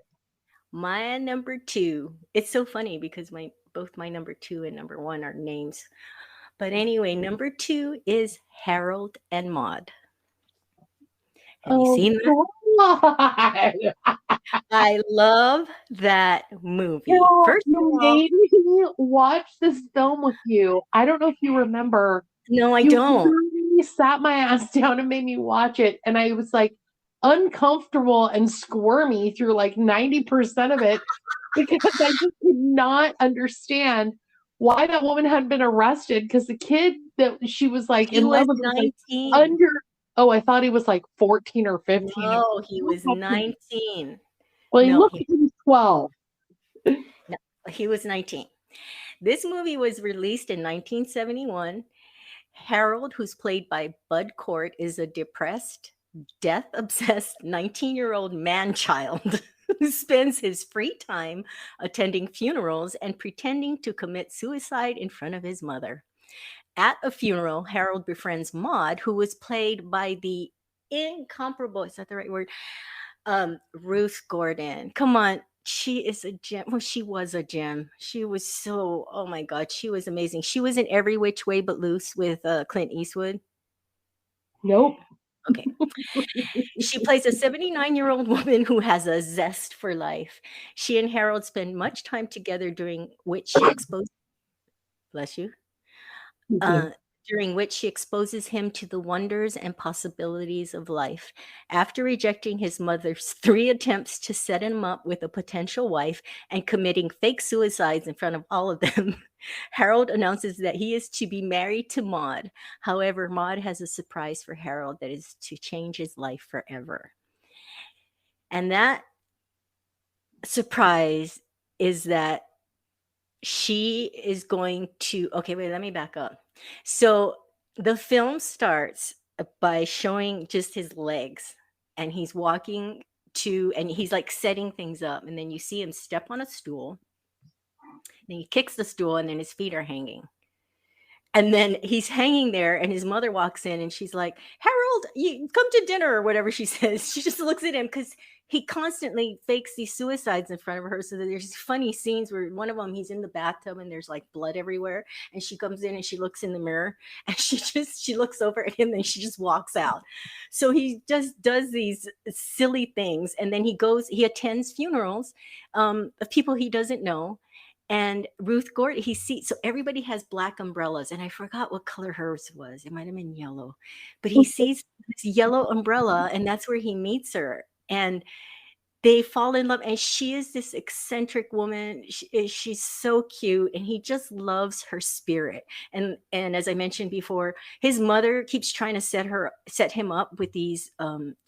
My number two. It's so funny because my number two and number one are names. But anyway, number two is Harold and Maude. Have you Oh seen that? God. I love that movie. Carol, First of you all, made me watch this film with you. I don't know if you remember. no, I You don't. literally sat my ass down and made me watch it. And I was like uncomfortable and squirmy through like 90% of it because I just could not understand why that woman hadn't been arrested because the kid that she was like He in love was with was like 19. under, oh, I thought he was like 14 or 15. It No, he was was so cute. 19. Well, he No, looked like he was 12. no, he was 19. This movie was released in 1971. Harold, who's played by Bud Cort, is a depressed, death obsessed 19-year-old man child who spends his free time attending funerals and pretending to commit suicide in front of his mother. At a funeral, Harold befriends Maud, who was played by the incomparable, is that the right word? Ruth Gordon. Come on. She is a gem. Well, she was a gem. She was so, oh my God, she was amazing. She was in Every Which Way But Loose with Clint Eastwood. Nope. Okay. She plays a 79-year-old woman who has a zest for life. She and Harold spend much time together bless you, uh, during which she exposes him to the wonders and possibilities of life. After rejecting his mother's three attempts to set him up with a potential wife and committing fake suicides in front of all of them, Harold announces that he is to be married to Maud. However, Maud has a surprise for Harold that is to change his life forever. And that surprise is that she is going to, okay, wait, let me back up. So the film starts by showing just his legs, and he's walking and he's like setting things up, and then you see him step on a stool, and he kicks the stool, and then his feet are hanging. And then he's hanging there, and his mother walks in, and she's like, Harold, you come to dinner, or whatever she says. She just looks at him because he constantly fakes these suicides in front of her. So that there's these funny scenes where one of them, he's in the bathtub and there's like blood everywhere. And she comes in and she looks in the mirror and she looks over at him and she just walks out. So he just does these silly things. And then he attends funerals of people he doesn't know. And Ruth Gordon, he sees, so everybody has black umbrellas, and I forgot what color hers was. It might have been yellow, but he sees this yellow umbrella, and that's where he meets her. And they fall in love, and she is this eccentric woman. She's so cute, and he just loves her spirit. And as I mentioned before, his mother keeps trying to set him up with these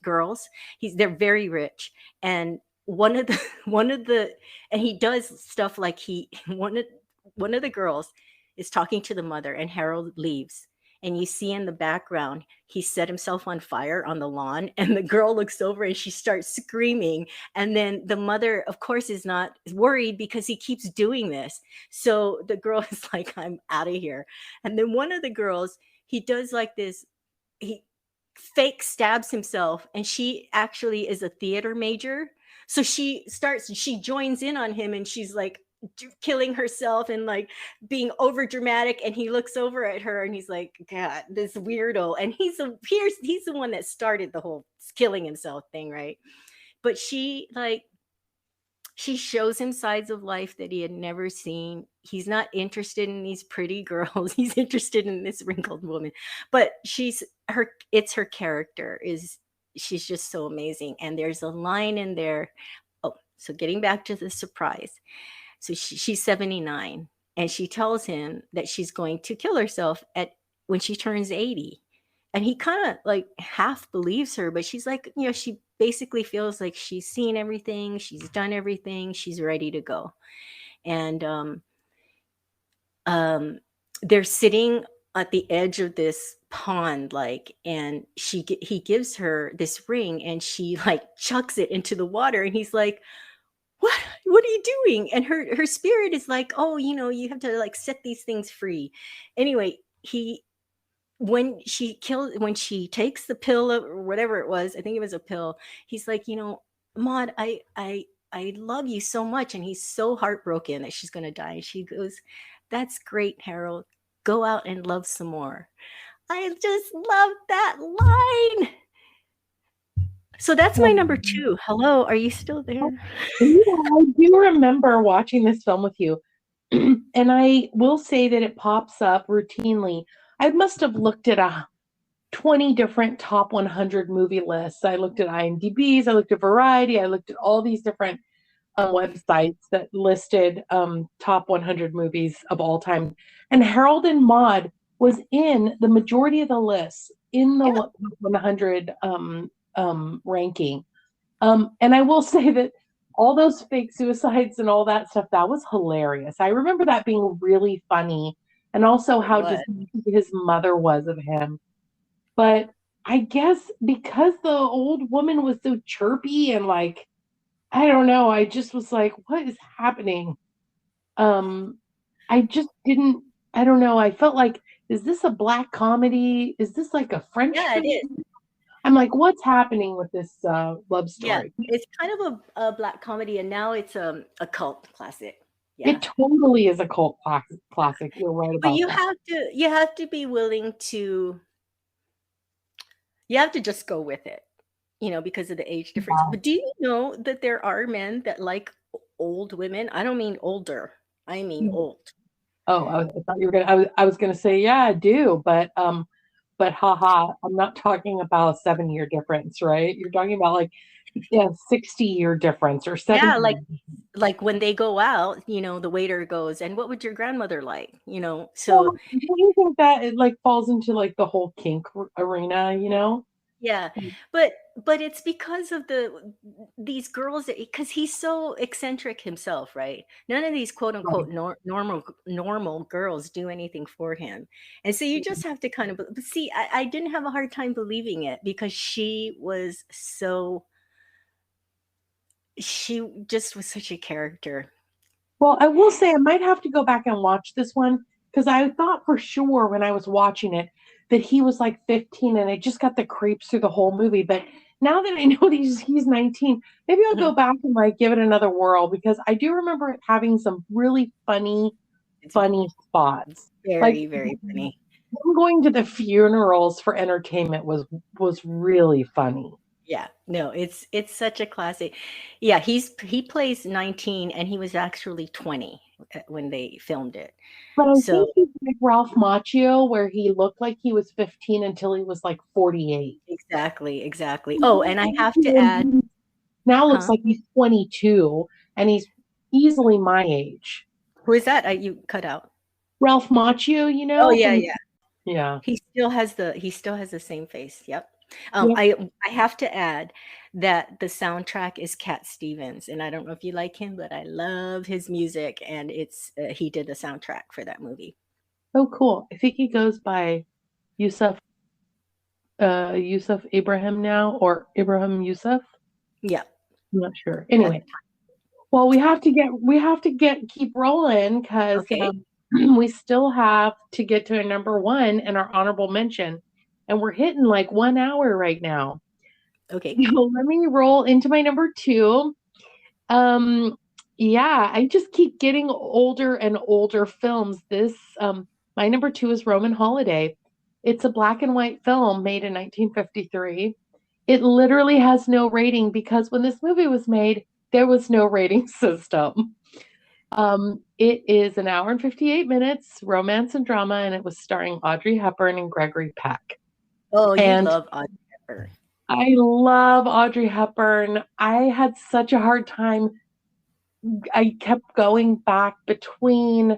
girls. They're very rich, and one of the one of the and he does stuff like one of the girls is talking to the mother, and Harold leaves. and you see in the background he set himself on fire on the lawn, and the girl looks over and she starts screaming, and then the mother of course is worried because he keeps doing this. So the girl is like, I'm out of here. And then one of the girls, he does like this, he fake stabs himself, and she actually is a theater major. So she joins in on him, and she's like killing herself and like being over dramatic, and he looks over at her and he's like, God, this weirdo. And he's the one that started the whole killing himself thing, right? But she shows him sides of life that he had never seen. He's not interested in these pretty girls. He's interested in this wrinkled woman. But it's her character is she's just so amazing. And there's a line in there. Oh, so getting back to the surprise. So she's 79, and she tells him that she's going to kill herself at when she turns 80. And he kind of like half believes her, but she's like, she basically feels like she's seen everything, she's done everything, she's ready to go. And um, they're sitting at the edge of this pond, like, and he gives her this ring, and she like chucks it into the water, and he's like, what are you doing? And her spirit is like, oh, you have to like set these things free. Anyway, he when she takes the pill or whatever it was, I think it was a pill, he's like, Maud, I love you so much. And he's so heartbroken that she's going to die. And she goes, that's great, Harold, go out and love some more. I just love that line. So that's my number 2. Hello, are you still there? Yeah, I do remember watching this film with you. And I will say that it pops up routinely. I must have looked at 20 different top 100 movie lists. I looked at IMDb's, I looked at Variety, I looked at all these different websites that listed top 100 movies of all time. And Harold and Maude was in the majority of the lists in the Yeah. 100 ranking. And I will say that all those fake suicides and all that stuff, that was hilarious. I remember that being really funny, and also It how was. dismissive his mother was of him. But I guess because the old woman was so chirpy and like, I don't know, I just was like, what is happening? Um, I just didn't, I don't know. I felt like, is this a black comedy? Is this like a French Yeah, it film? is. I'm like, what's happening with this love Yeah, story? it's kind of a black comedy, and now it's a cult classic. Yeah. It totally is a cult classic. You're right But about that. you have to be willing to you have to just go with it, because of the age difference. Yeah. But do you know that there are men that like old women? I don't mean older. I mean old. Oh, I thought you were gonna. I was gonna say, yeah, I do, but haha, I'm not talking about a 7 year difference, right? You're talking about like, yeah, 60 year difference or Yeah, 70. like when they go out, the waiter goes, "And what would your grandmother like?" So Well, do you think that it like falls into like the whole kink arena? yeah, but it's because of these girls, because he's so eccentric himself, right? None of these quote Right. unquote normal girls do anything for him, and so you just have to kind of but see. I didn't have a hard time believing it because she just was such a character. Well, I will say I might have to go back and watch this one because I thought for sure when I was watching it that he was like 15 and I just got the creeps through the whole movie. But now that I know that he's 19, maybe I'll go Mhm. back and like give it another whirl because I do remember it having some really It's funny spots. Like very, very funny. him going to the funerals for entertainment was really funny. Yeah, no, it's such a classic. Yeah, he plays 19, and he was actually 20 when they filmed it. But I So think he's like Ralph Macchio, where he looked like he was 15 until he was like 48. exactly, exactly. Oh, and I have to add, Now looks huh? like he's 22 and he's easily my age. Who is that? You cut out. Ralph Macchio, Oh yeah, from yeah. yeah. He still has the same face. Yep. Yeah. I have to add that the soundtrack is Cat Stevens, and I don't know if you like him, but I love his music, and he did the soundtrack for that movie. Oh, cool. I think he goes by. Yusuf Yusuf Abraham now, or Ibrahim Yusuf. Yeah. I'm not sure. At Anyway, the time. well, we have to keep rolling because Okay. we still have to get to a number one and our honorable mention, and we're hitting like 1 hour right now. Okay. So let me roll into my number two. Um, yeah, I just keep getting older and older films. My number two is Roman Holiday. It's a black and white film made in 1953. It literally has no rating because when this movie was made, there was no rating system. It is an hour and 58 minutes, romance and drama, and it was starring Audrey Hepburn and Gregory Peck. Oh, you And love Audrey Hepburn. I love Audrey Hepburn. I had such a hard time. I kept going back between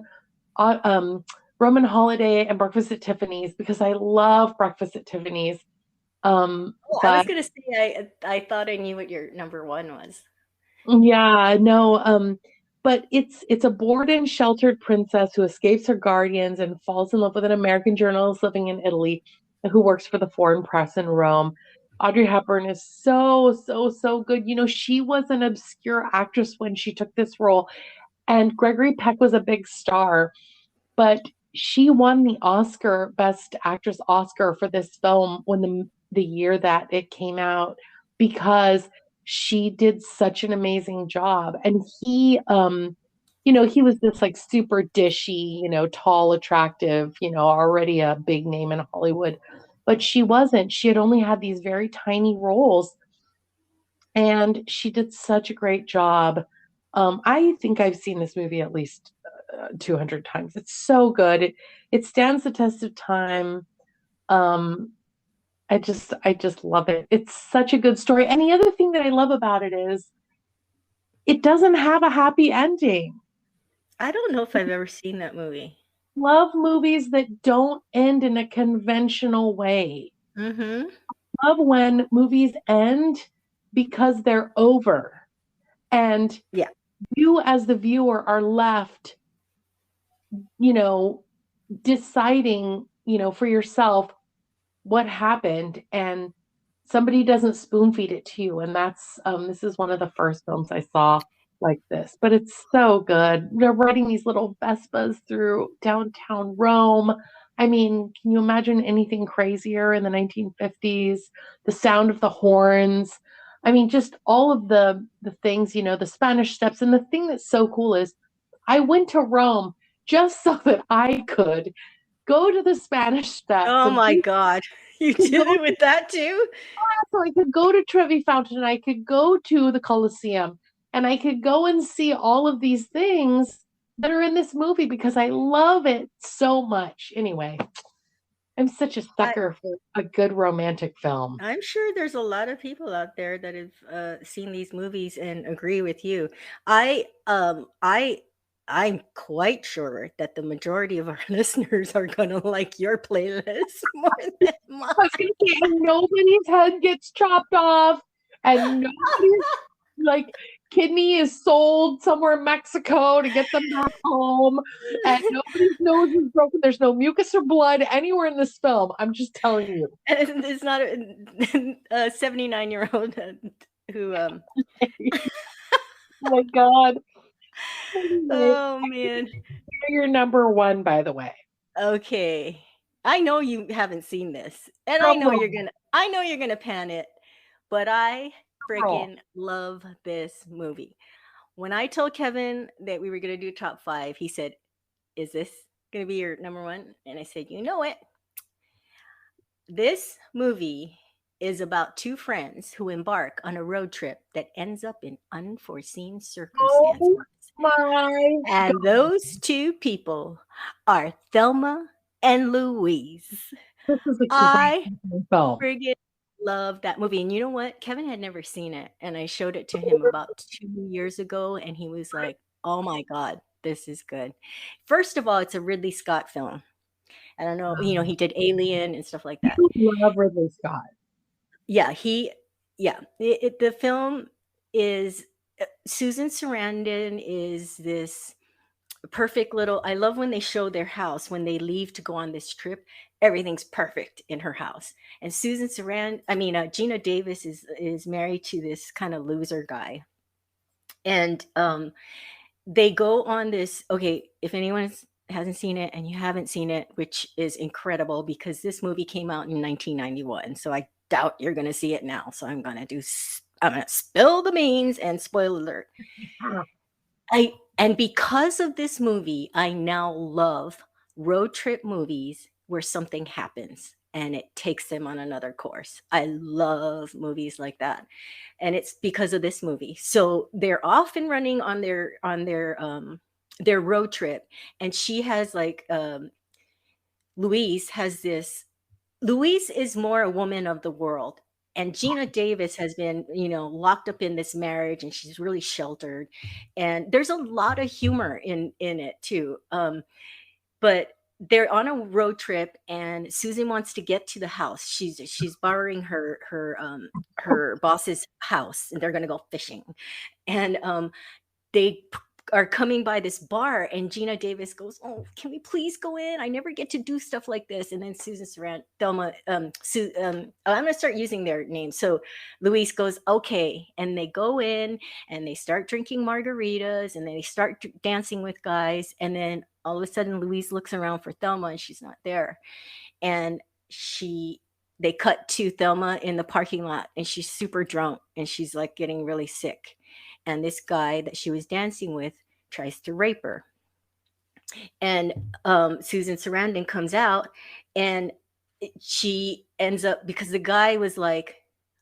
uh, um, Roman Holiday and Breakfast at Tiffany's because I love Breakfast at Tiffany's. Oh, I was But gonna say I thought I knew what your number one was. yeah, no, but it's a bored and sheltered princess who escapes her guardians and falls in love with an American journalist living in Italy who works for the foreign press in Rome. Audrey Hepburn is so, so, so good. She was an obscure actress when she took this role, and Gregory Peck was a big star, but she won the Best Actress Oscar for this film when the year that it came out because she did such an amazing job. And he was this like super dishy, tall, attractive, already a big name in Hollywood. But she wasn't. She had only had these very tiny roles, and she did such a great job. I think I've seen this movie at least 200 times. It's so good. It stands the test of time. Um, I just love it. It's such a good story. And the other thing that I love about it is it doesn't have a happy ending. I don't know if I've ever seen that movie. Love movies that don't end in a conventional way. Mm-hmm. Love when movies end because they're over and Yeah. you as the viewer are left, you know, deciding, for yourself what happened, and somebody doesn't spoon feed it to you. And this is one of the first films I saw like this, but it's so good. They're riding these little Vespas through downtown Rome. I mean, can you imagine anything crazier in the 1950s? The sound of the horns. I mean, just all of the things, the Spanish Steps. And the thing that's so cool is I went to Rome just so that I could go to the Spanish Steps Oh and my God. You go did it with that too? so I could go to Trevi Fountain, and I could go to the Colosseum, and I could go and see all of these things that are in this movie because I love it so much. Anyway, I'm such a I, sucker for a good romantic film. I'm sure there's a lot of people out there that have seen these movies and agree with you. I I'm quite sure that the majority of our listeners are gonna like your playlist more than mine. I was gonna say, and nobody's head gets chopped off, and nobody's like kidney is sold somewhere in Mexico to get them back home, and nobody's nose is broken. There's no mucus or blood anywhere in this film. I'm just telling you. And it's not a 79-year-old who Oh my God. Anyway, oh man. you're number one, by the way. Okay. I know you haven't seen this, and Drum roll, I know you're gonna pan it, but I drum roll. freaking love this movie. When I told Kevin that we were gonna do top five, he said, "Is this gonna be your number one?" And I said, "You know it. This movie is about two friends who embark on a road trip that ends up in unforeseen circumstances. Oh my And God. those two people are Thelma and Louise. This is a great I film. friggin' love that movie. And you know what? Kevin had never seen it. And I showed it to him about 2 years ago. And he was like, oh my God, this is good. First of all, it's a Ridley Scott film. I don't know, he did Alien and stuff like that. You love Ridley Scott. Yeah, the film is Susan Sarandon is this perfect little, I love when they show their house when they leave to go on this trip. Everything's perfect in her house. And Susan Sarandon, I mean, Gina Davis is married to this kind of loser guy. And they go on this. Okay, if anyone hasn't seen it and you haven't seen it, which is incredible because this movie came out in 1991, so I doubt you're going to see it now. So I'm going to spill the beans and spoil alert. I and because of this movie, I now love road trip movies where something happens and it takes them on another course. I love movies like that. And it's because of this movie. So they're off and running on their road trip, and she has like Louise has this Louise is more a woman of the world. And Gina Davis has been, locked up in this marriage, and she's really sheltered. And there's a lot of humor in it too. But they're on a road trip, and Susan wants to get to the house. She's borrowing her boss's house, and they're going to go fishing. And they are coming by this bar, and Gina Davis goes, "Oh, can we please go in? I never get to do stuff like this." And then Susan Sarandon, Thelma, I'm going to start using their names. So Luis goes, "Okay," and they go in and they start drinking margaritas, and then they start dancing with guys, and then all of a sudden Louise looks around for Thelma, and she's not there, and she they cut to Thelma in the parking lot, and she's super drunk, and she's like getting really sick. And this guy that she was dancing with tries to rape her. And Susan Sarandon comes out, and she ends up, because the guy was like,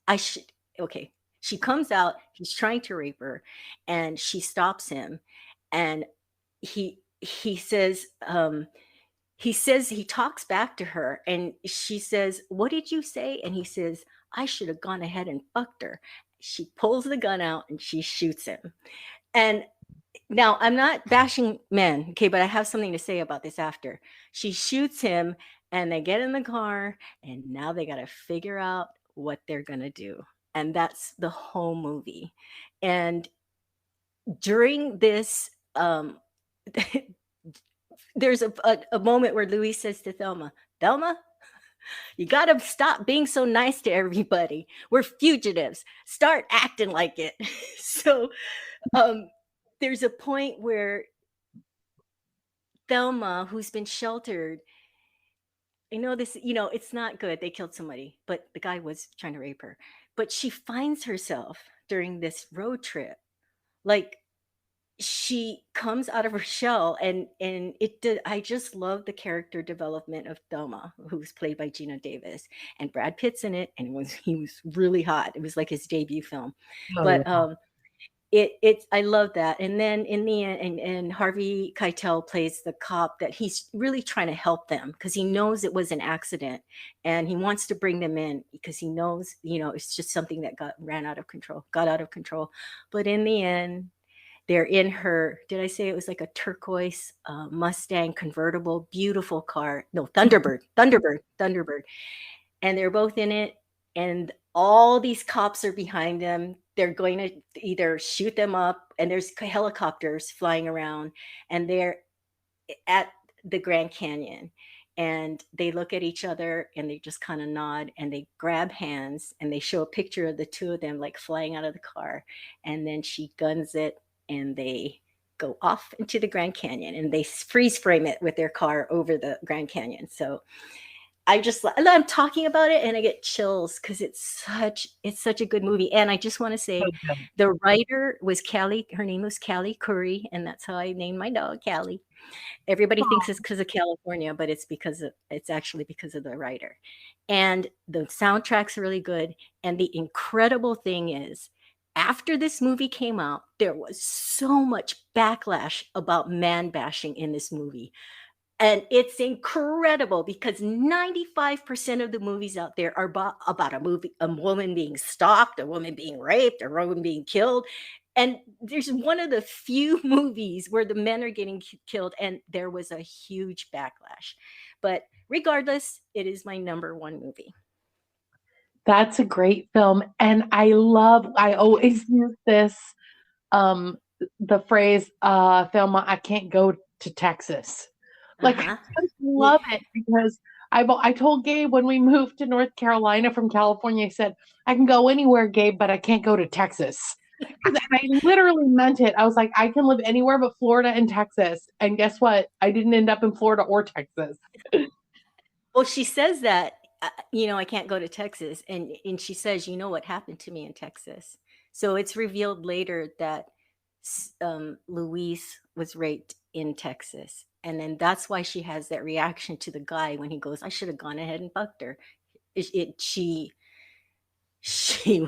I should, okay. She comes out, he's trying to rape her, and she stops him. And he says, he talks back to her, and she says, "What did you say?" And he says, "I should have gone ahead and fucked her." She pulls the gun out and she shoots him. And now I'm not bashing men, okay, but I have something to say about this after. She shoots him, and they get in the car, and now they got to figure out what they're going to do. And that's the whole movie. And during this, there's a moment where Louis says to Thelma, "Thelma, you got to stop being so nice to everybody. We're fugitives. Start acting like it." So um, there's a point where Thelma, who's been sheltered, I know this, it's not good. They killed somebody, but the guy was trying to rape her. But she finds herself during this road trip, like she comes out of her shell, and it did. I just love the character development of Thelma, who's played by Gina Davis, and Brad Pitt's in it, and he was really hot. It was like his debut film. Oh But yeah. I love that. And then in the end, and Harvey Keitel plays the cop that he's really trying to help them because he knows it was an accident, and he wants to bring them in because he knows, it's just something that got out of control. But in the end, they're in her, did I say it was like a turquoise Mustang convertible, beautiful car? No, Thunderbird. And they're both in it, and all these cops are behind them. They're going to either shoot them up, and there's helicopters flying around, and they're at the Grand Canyon. And they look at each other, and they just kind of nod, and they grab hands, and they show a picture of the two of them like flying out of the car. And then she guns it, and they go off into the Grand Canyon, and they freeze frame it with their car over the Grand Canyon. So I'm talking about it and I get chills because it's such a good movie. And I just want to say the writer was Callie. Her name was Callie Curry, and that's how I named my dog Callie. Everybody thinks it's because of California, but it's actually because of the writer. And the soundtrack's really good. And the incredible thing is, after this movie came out, there was so much backlash about man bashing in this movie. And it's incredible because 95% of the movies out there are about a woman being stalked, a woman being raped, a woman being killed. And there's one of the few movies where the men are getting killed, and there was a huge backlash. But regardless, it is my number one movie. That's a great film. And I always use this, um, the phrase, Thelma, I can't go to Texas. Like, Uh-huh. I just love it because I told Gabe when we moved to North Carolina from California, I said, I can go anywhere, Gabe, but I can't go to Texas. And I literally meant it. I was like, I can live anywhere but Florida and Texas. And guess what? I didn't end up in Florida or Texas. Well, she says that, I can't go to Texas, and she says, "You know what happened to me in Texas?" So it's revealed later that Luis was raped in Texas, and then that's why she has that reaction to the guy when he goes, "I should have gone ahead and fucked her." She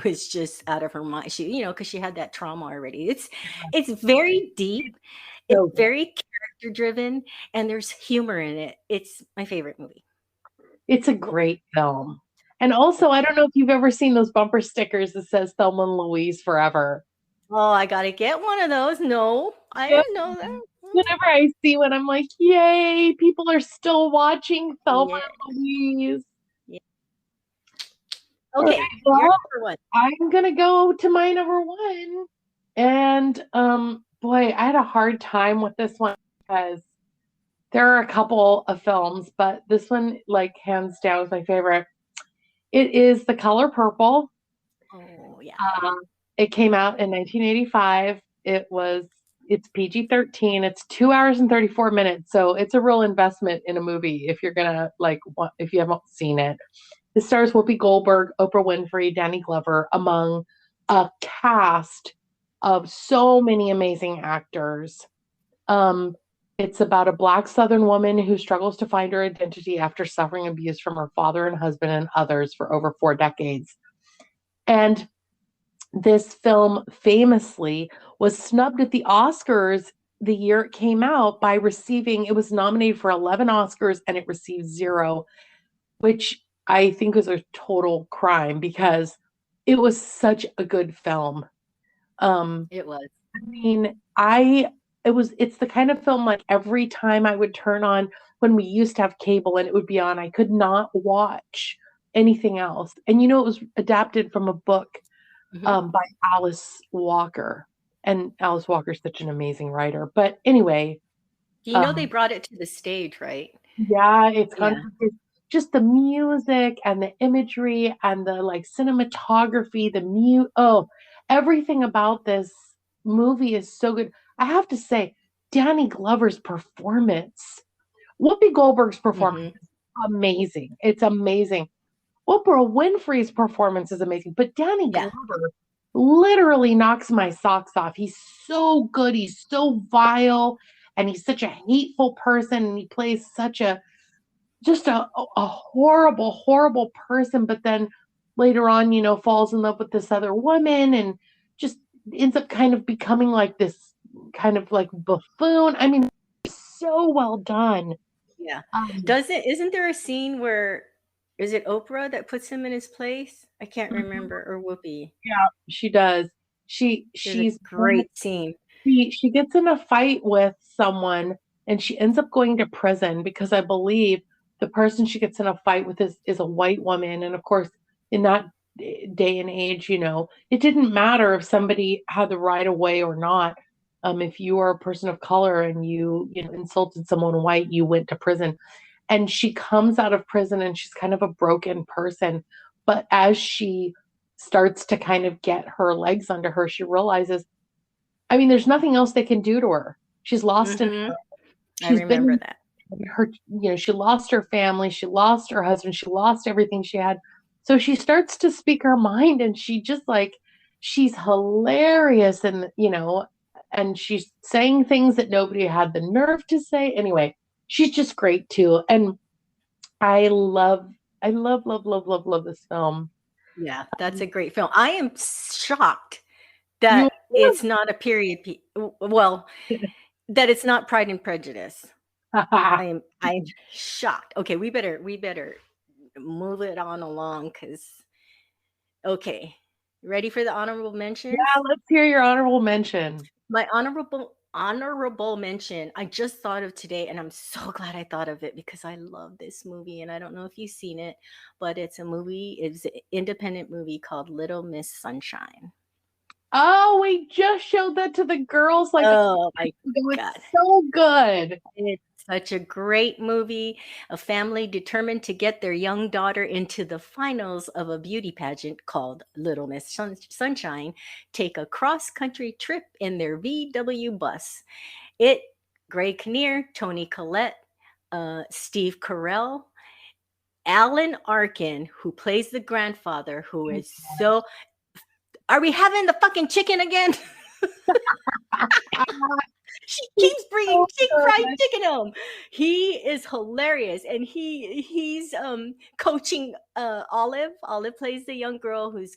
was just out of her mind. Because she had that trauma already. It's very deep. It's So good. very character driven, and there's humor in it. It's my favorite movie. It's a great film. And also, I don't know if you've ever seen those bumper stickers that says Thelma and Louise forever. Oh, I gotta get one of those. No, I Yeah. didn't know that. Whenever I see one, I'm like, yay, people are still watching Thelma Yeah, and Louise. yeah. All right, Okay, your well, number one. I'm gonna go to my number one. And boy, I had a hard time with this one because there are a couple of films, but this one, like, hands down, is my favorite. It is The Color Purple. Oh yeah. Um, it came out in 1985. It's PG-13. It's 2 hours and 34 minutes, so it's a real investment in a movie if you're gonna if you haven't seen it. It stars Whoopi Goldberg, Oprah Winfrey, Danny Glover, among a cast of so many amazing actors. Um, it's about a Black Southern woman who struggles to find her identity after suffering abuse from her father and husband and others for over 4 decades. And this film famously was snubbed at the Oscars the year it came out by it was nominated for 11 Oscars and it received zero, which I think was a total crime because it was such a good film. Um, It was. I mean, it's the kind of film like every time I would turn on when we used to have cable and it would be on, I could not watch anything else. And it was adapted from a book Hmm. by Alice Walker. And Alice Walker's such an amazing writer. But anyway, They um, brought it to the stage, right? yeah, it's Yeah. just the music and the imagery and the like cinematography, everything about this movie is so good. I have to say, Danny Glover's performance, Whoopi Goldberg's performance Hmm. is amazing. It's amazing. Oprah Winfrey's performance is amazing, but Danny Yeah. Glover literally knocks my socks off. He's so good. He's so vile, and he's such a hateful person, and he plays such a just a horrible, horrible person. But then later on, falls in love with this other woman, and just ends up kind of becoming like this kind of like buffoon. I mean, so well done. Yeah. Um, Doesn't isn't there a scene where is it Oprah that puts him in his place? I can't remember. Or Whoopi. yeah, she does. There's a She's great scene. she gets in a fight with someone and she ends up going to prison because I believe the person she gets in a fight with is a white woman. And of course, in that day and age, it didn't matter if somebody had the right of way or not. If you are a person of color and you insulted someone white, you went to prison. And she comes out of prison and she's kind of a broken person. But as she starts to kind of get her legs under her, she realizes, I mean, there's nothing else they can do to her. She's lost in Hmm. I she's remember been that. her, she lost her family, she lost her husband, she lost everything she had. So she starts to speak her mind and she just like she's hilarious and she's saying things that nobody had the nerve to say. Anyway, she's just great too. And I love love, love, love, love this film. Yeah, that's a great film. I am shocked You that it's not a well, that it's not Pride and Prejudice. I'm shocked. Okay, we better move it on along cuz okay. Ready for the honorable yeah, mentions? let's hear your honorable mention. My honorable mention I just thought of today, and I'm so glad I thought of it because I love this movie, and I don't know if you've seen it, but it's an independent movie called Little Miss Sunshine. Oh, we just showed that to the girls like a couple Oh my nights ago. God. It's so good. It's such a great movie. A family determined to get their young daughter into the finals of a beauty pageant called Little Miss Sunshine take a cross country trip in their VW bus. It, Greg Kinnear, Tony Collette, Steve Carell, Alan Arkin, who plays the grandfather, who is so. Are we having the fucking chicken again? She He's keeps bringing so fried good. chicken home. He is hilarious, and he's coaching Olive. Olive plays the young girl who's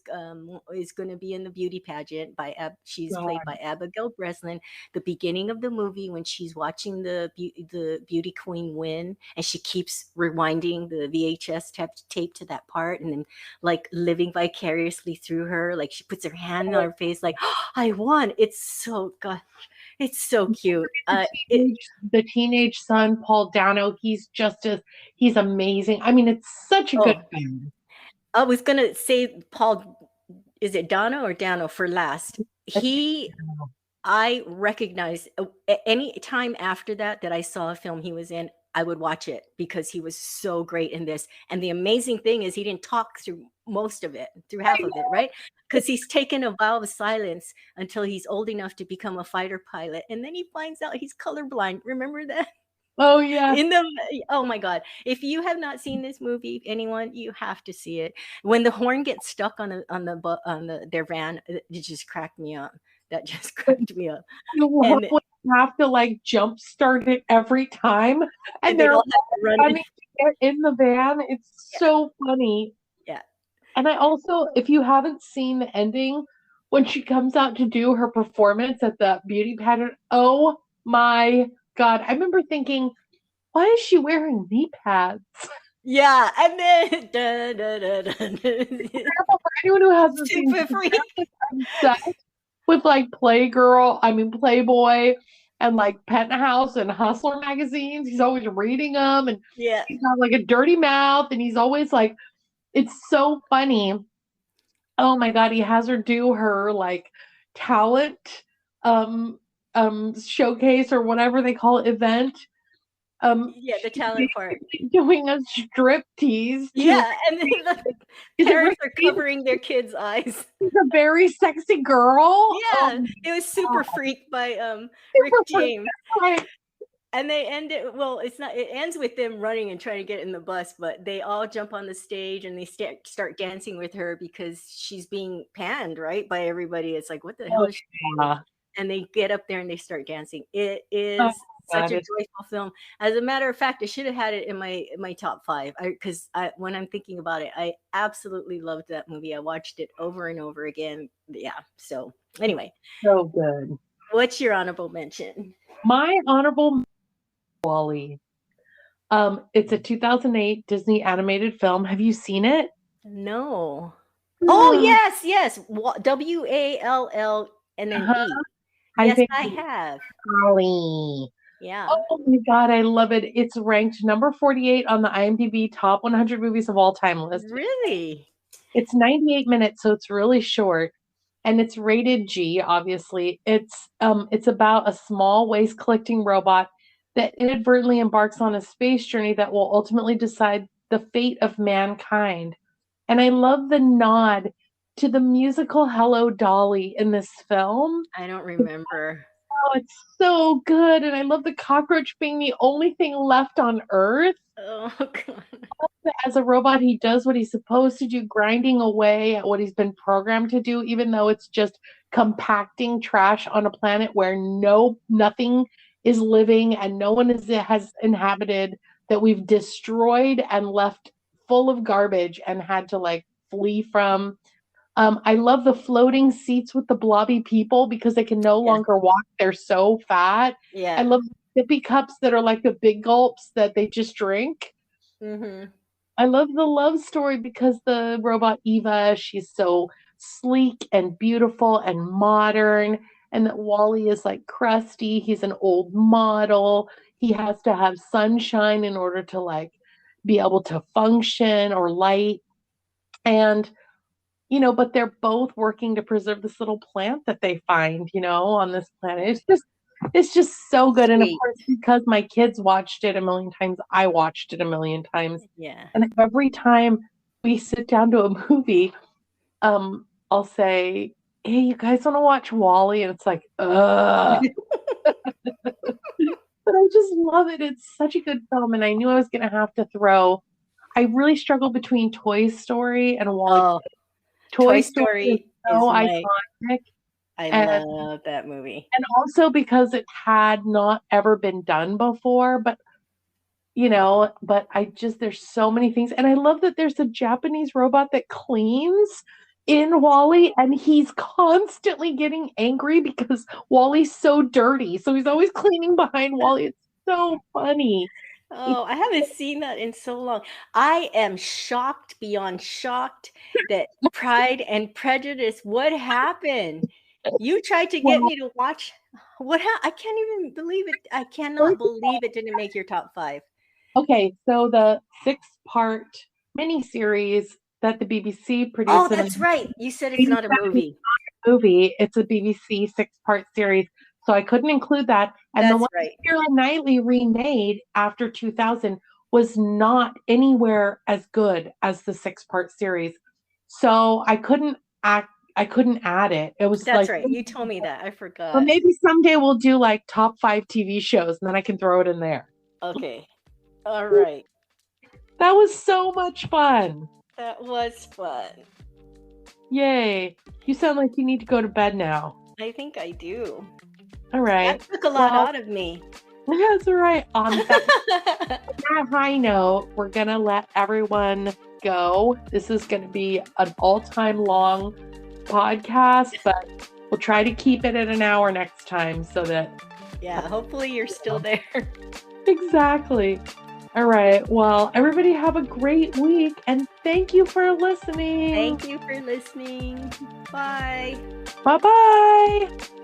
is going to be in the beauty pageant by she's played God, by Abigail Breslin. The beginning of the movie when she's watching the beauty queen win, and she keeps rewinding the VHS tape to that part, and then like living vicariously through her. Like she puts her hand on her face, like oh, I won. It's so good. It's so cute. the teenage son, Paul Dano, he's amazing. I mean, it's such a good Oh, film. I was gonna say Paul. Is it Dano or Dano for last? He, I recognize any time after that I saw a film he was in, I would watch it because he was so great in this. And the amazing thing is he didn't talk through most of it, through half of it, right? Because he's taken a vow of silence until he's old enough to become a fighter pilot, and then he finds out he's colorblind. Remember that? Oh yeah. In the Oh my god, if you have not seen this movie, anyone, you have to see it. When the horn gets stuck on their van, it just cracked me up. That just cracked me up. You love And when you have to like jump start it every time and they they're all all have to run in. running to get in the van. It's Yeah, so funny. yeah, And I also, if you haven't seen the ending, when she comes out to do her performance at the beauty pageant, oh my God. I remember thinking, why is she wearing knee pads? yeah. And then da, da, da, da, da. For anyone who hasn't seen, Super freak. she's obsessed with like Playboy and like Penthouse and Hustler magazines. He's always reading them and Yeah, he's got like a dirty mouth and he's always like, it's so funny. Oh my God, he has her do her like talent um showcase or whatever they call it event. yeah. The She's talent part. basically doing a strip tease to Yeah, and then the is it parents Rick are James? covering their kids' eyes. She's a very sexy girl. Oh Yeah, my it was Super God. Freak by Rick Super freak. James. Right. And they end it, well, it's not, it ends with them running and trying to get in the bus, but they all jump on the stage and they start dancing with her because she's being panned, right, by everybody. It's like, what the hell Oh is she doing? yeah. And they get up there and they start dancing. It Oh is my such God. a joyful film. As a matter of fact, I should have had it in my top five because when I'm thinking about it, I absolutely loved that movie. I watched it over and over again. Yeah. So anyway, So good. what's your honorable mention? My honorable Wally. It's a 2008 Disney animated film. Have you seen it? No. Oh, yes, yes. WALL and then Uh-huh. E. I Yes, think I it's have. Wally. Yeah. Oh my God, I love it. It's ranked number 48 on the IMDb top 100 movies of all time list. Really? It's 98 minutes, so it's really short. And it's rated G, obviously. It's about a small waste collecting robot that inadvertently embarks on a space journey that will ultimately decide the fate of mankind. And I love the nod to the musical Hello Dolly in this film. I don't remember. Oh, it's so good. And I love the cockroach being the only thing left on Earth. Oh, God. As a robot, he does what he's supposed to do, grinding away at what he's been programmed to do, even though it's just compacting trash on a planet where nothing is living and no one has inhabited, that we've destroyed and left full of garbage and had to like flee from. I love the floating seats with the blobby people because they can no Yeah. longer walk. They're so fat. I Yeah. love the sippy cups that are like the big gulps that they just drink. Mm-hmm. I love the love story because the robot Eva, she's so sleek and beautiful and modern, and that Wally is like crusty. He's an old model. He has to have sunshine in order to like be able to function or light. And but they're both working to preserve this little plant that they find, on this planet. It's just so good. And of Sweet. course, because my kids watched it a million times, I watched it a million times. Yeah. And every time we sit down to a movie, I'll say, "Hey, you guys want to watch Wall-E?" And it's like, ugh. But I just love it. It's such a good film. And I knew I was going to have to I really struggle between Toy Story and Wall-E. Oh, Toy Toy Story is Story so is iconic. I And, love that movie. and also because it had not ever been done before, but there's so many things. And I love that there's a Japanese robot that cleans in Wall-E, and he's constantly getting angry because Wally's so dirty. So he's always cleaning behind Wall-E. It's so funny. Oh, I haven't seen that in so long. I am shocked beyond shocked that Pride and Prejudice, what happened? You tried to get Well, me to watch I can't even believe it. I cannot believe it didn't make your top 5. okay, so the 6-part miniseries that the BBC Oh, produced in that's right. You said it's not a movie. movie. It's a BBC 6-part series, so I couldn't include that. And the That's one right. Keira Knightley remade after 2000 was not anywhere as good as the 6-part series. So I couldn't add it. It was That's like, right. You told me that. I or forgot. maybe someday we'll do like top 5 TV shows, and then I can throw it in there. Okay. All right. That was so much fun. That was fun. Yay. You sound like you need to go to bed now. I think I do. All right. That took a lot out of me. That's all right. On that high note, we're going to let everyone go. This is going to be an all-time long podcast, but we'll try to keep it at an hour next time so that... Yeah, hopefully you're still there. Exactly. All right. Well, everybody have a great week, and thank you for listening. Thank you for listening. Bye. Bye-bye.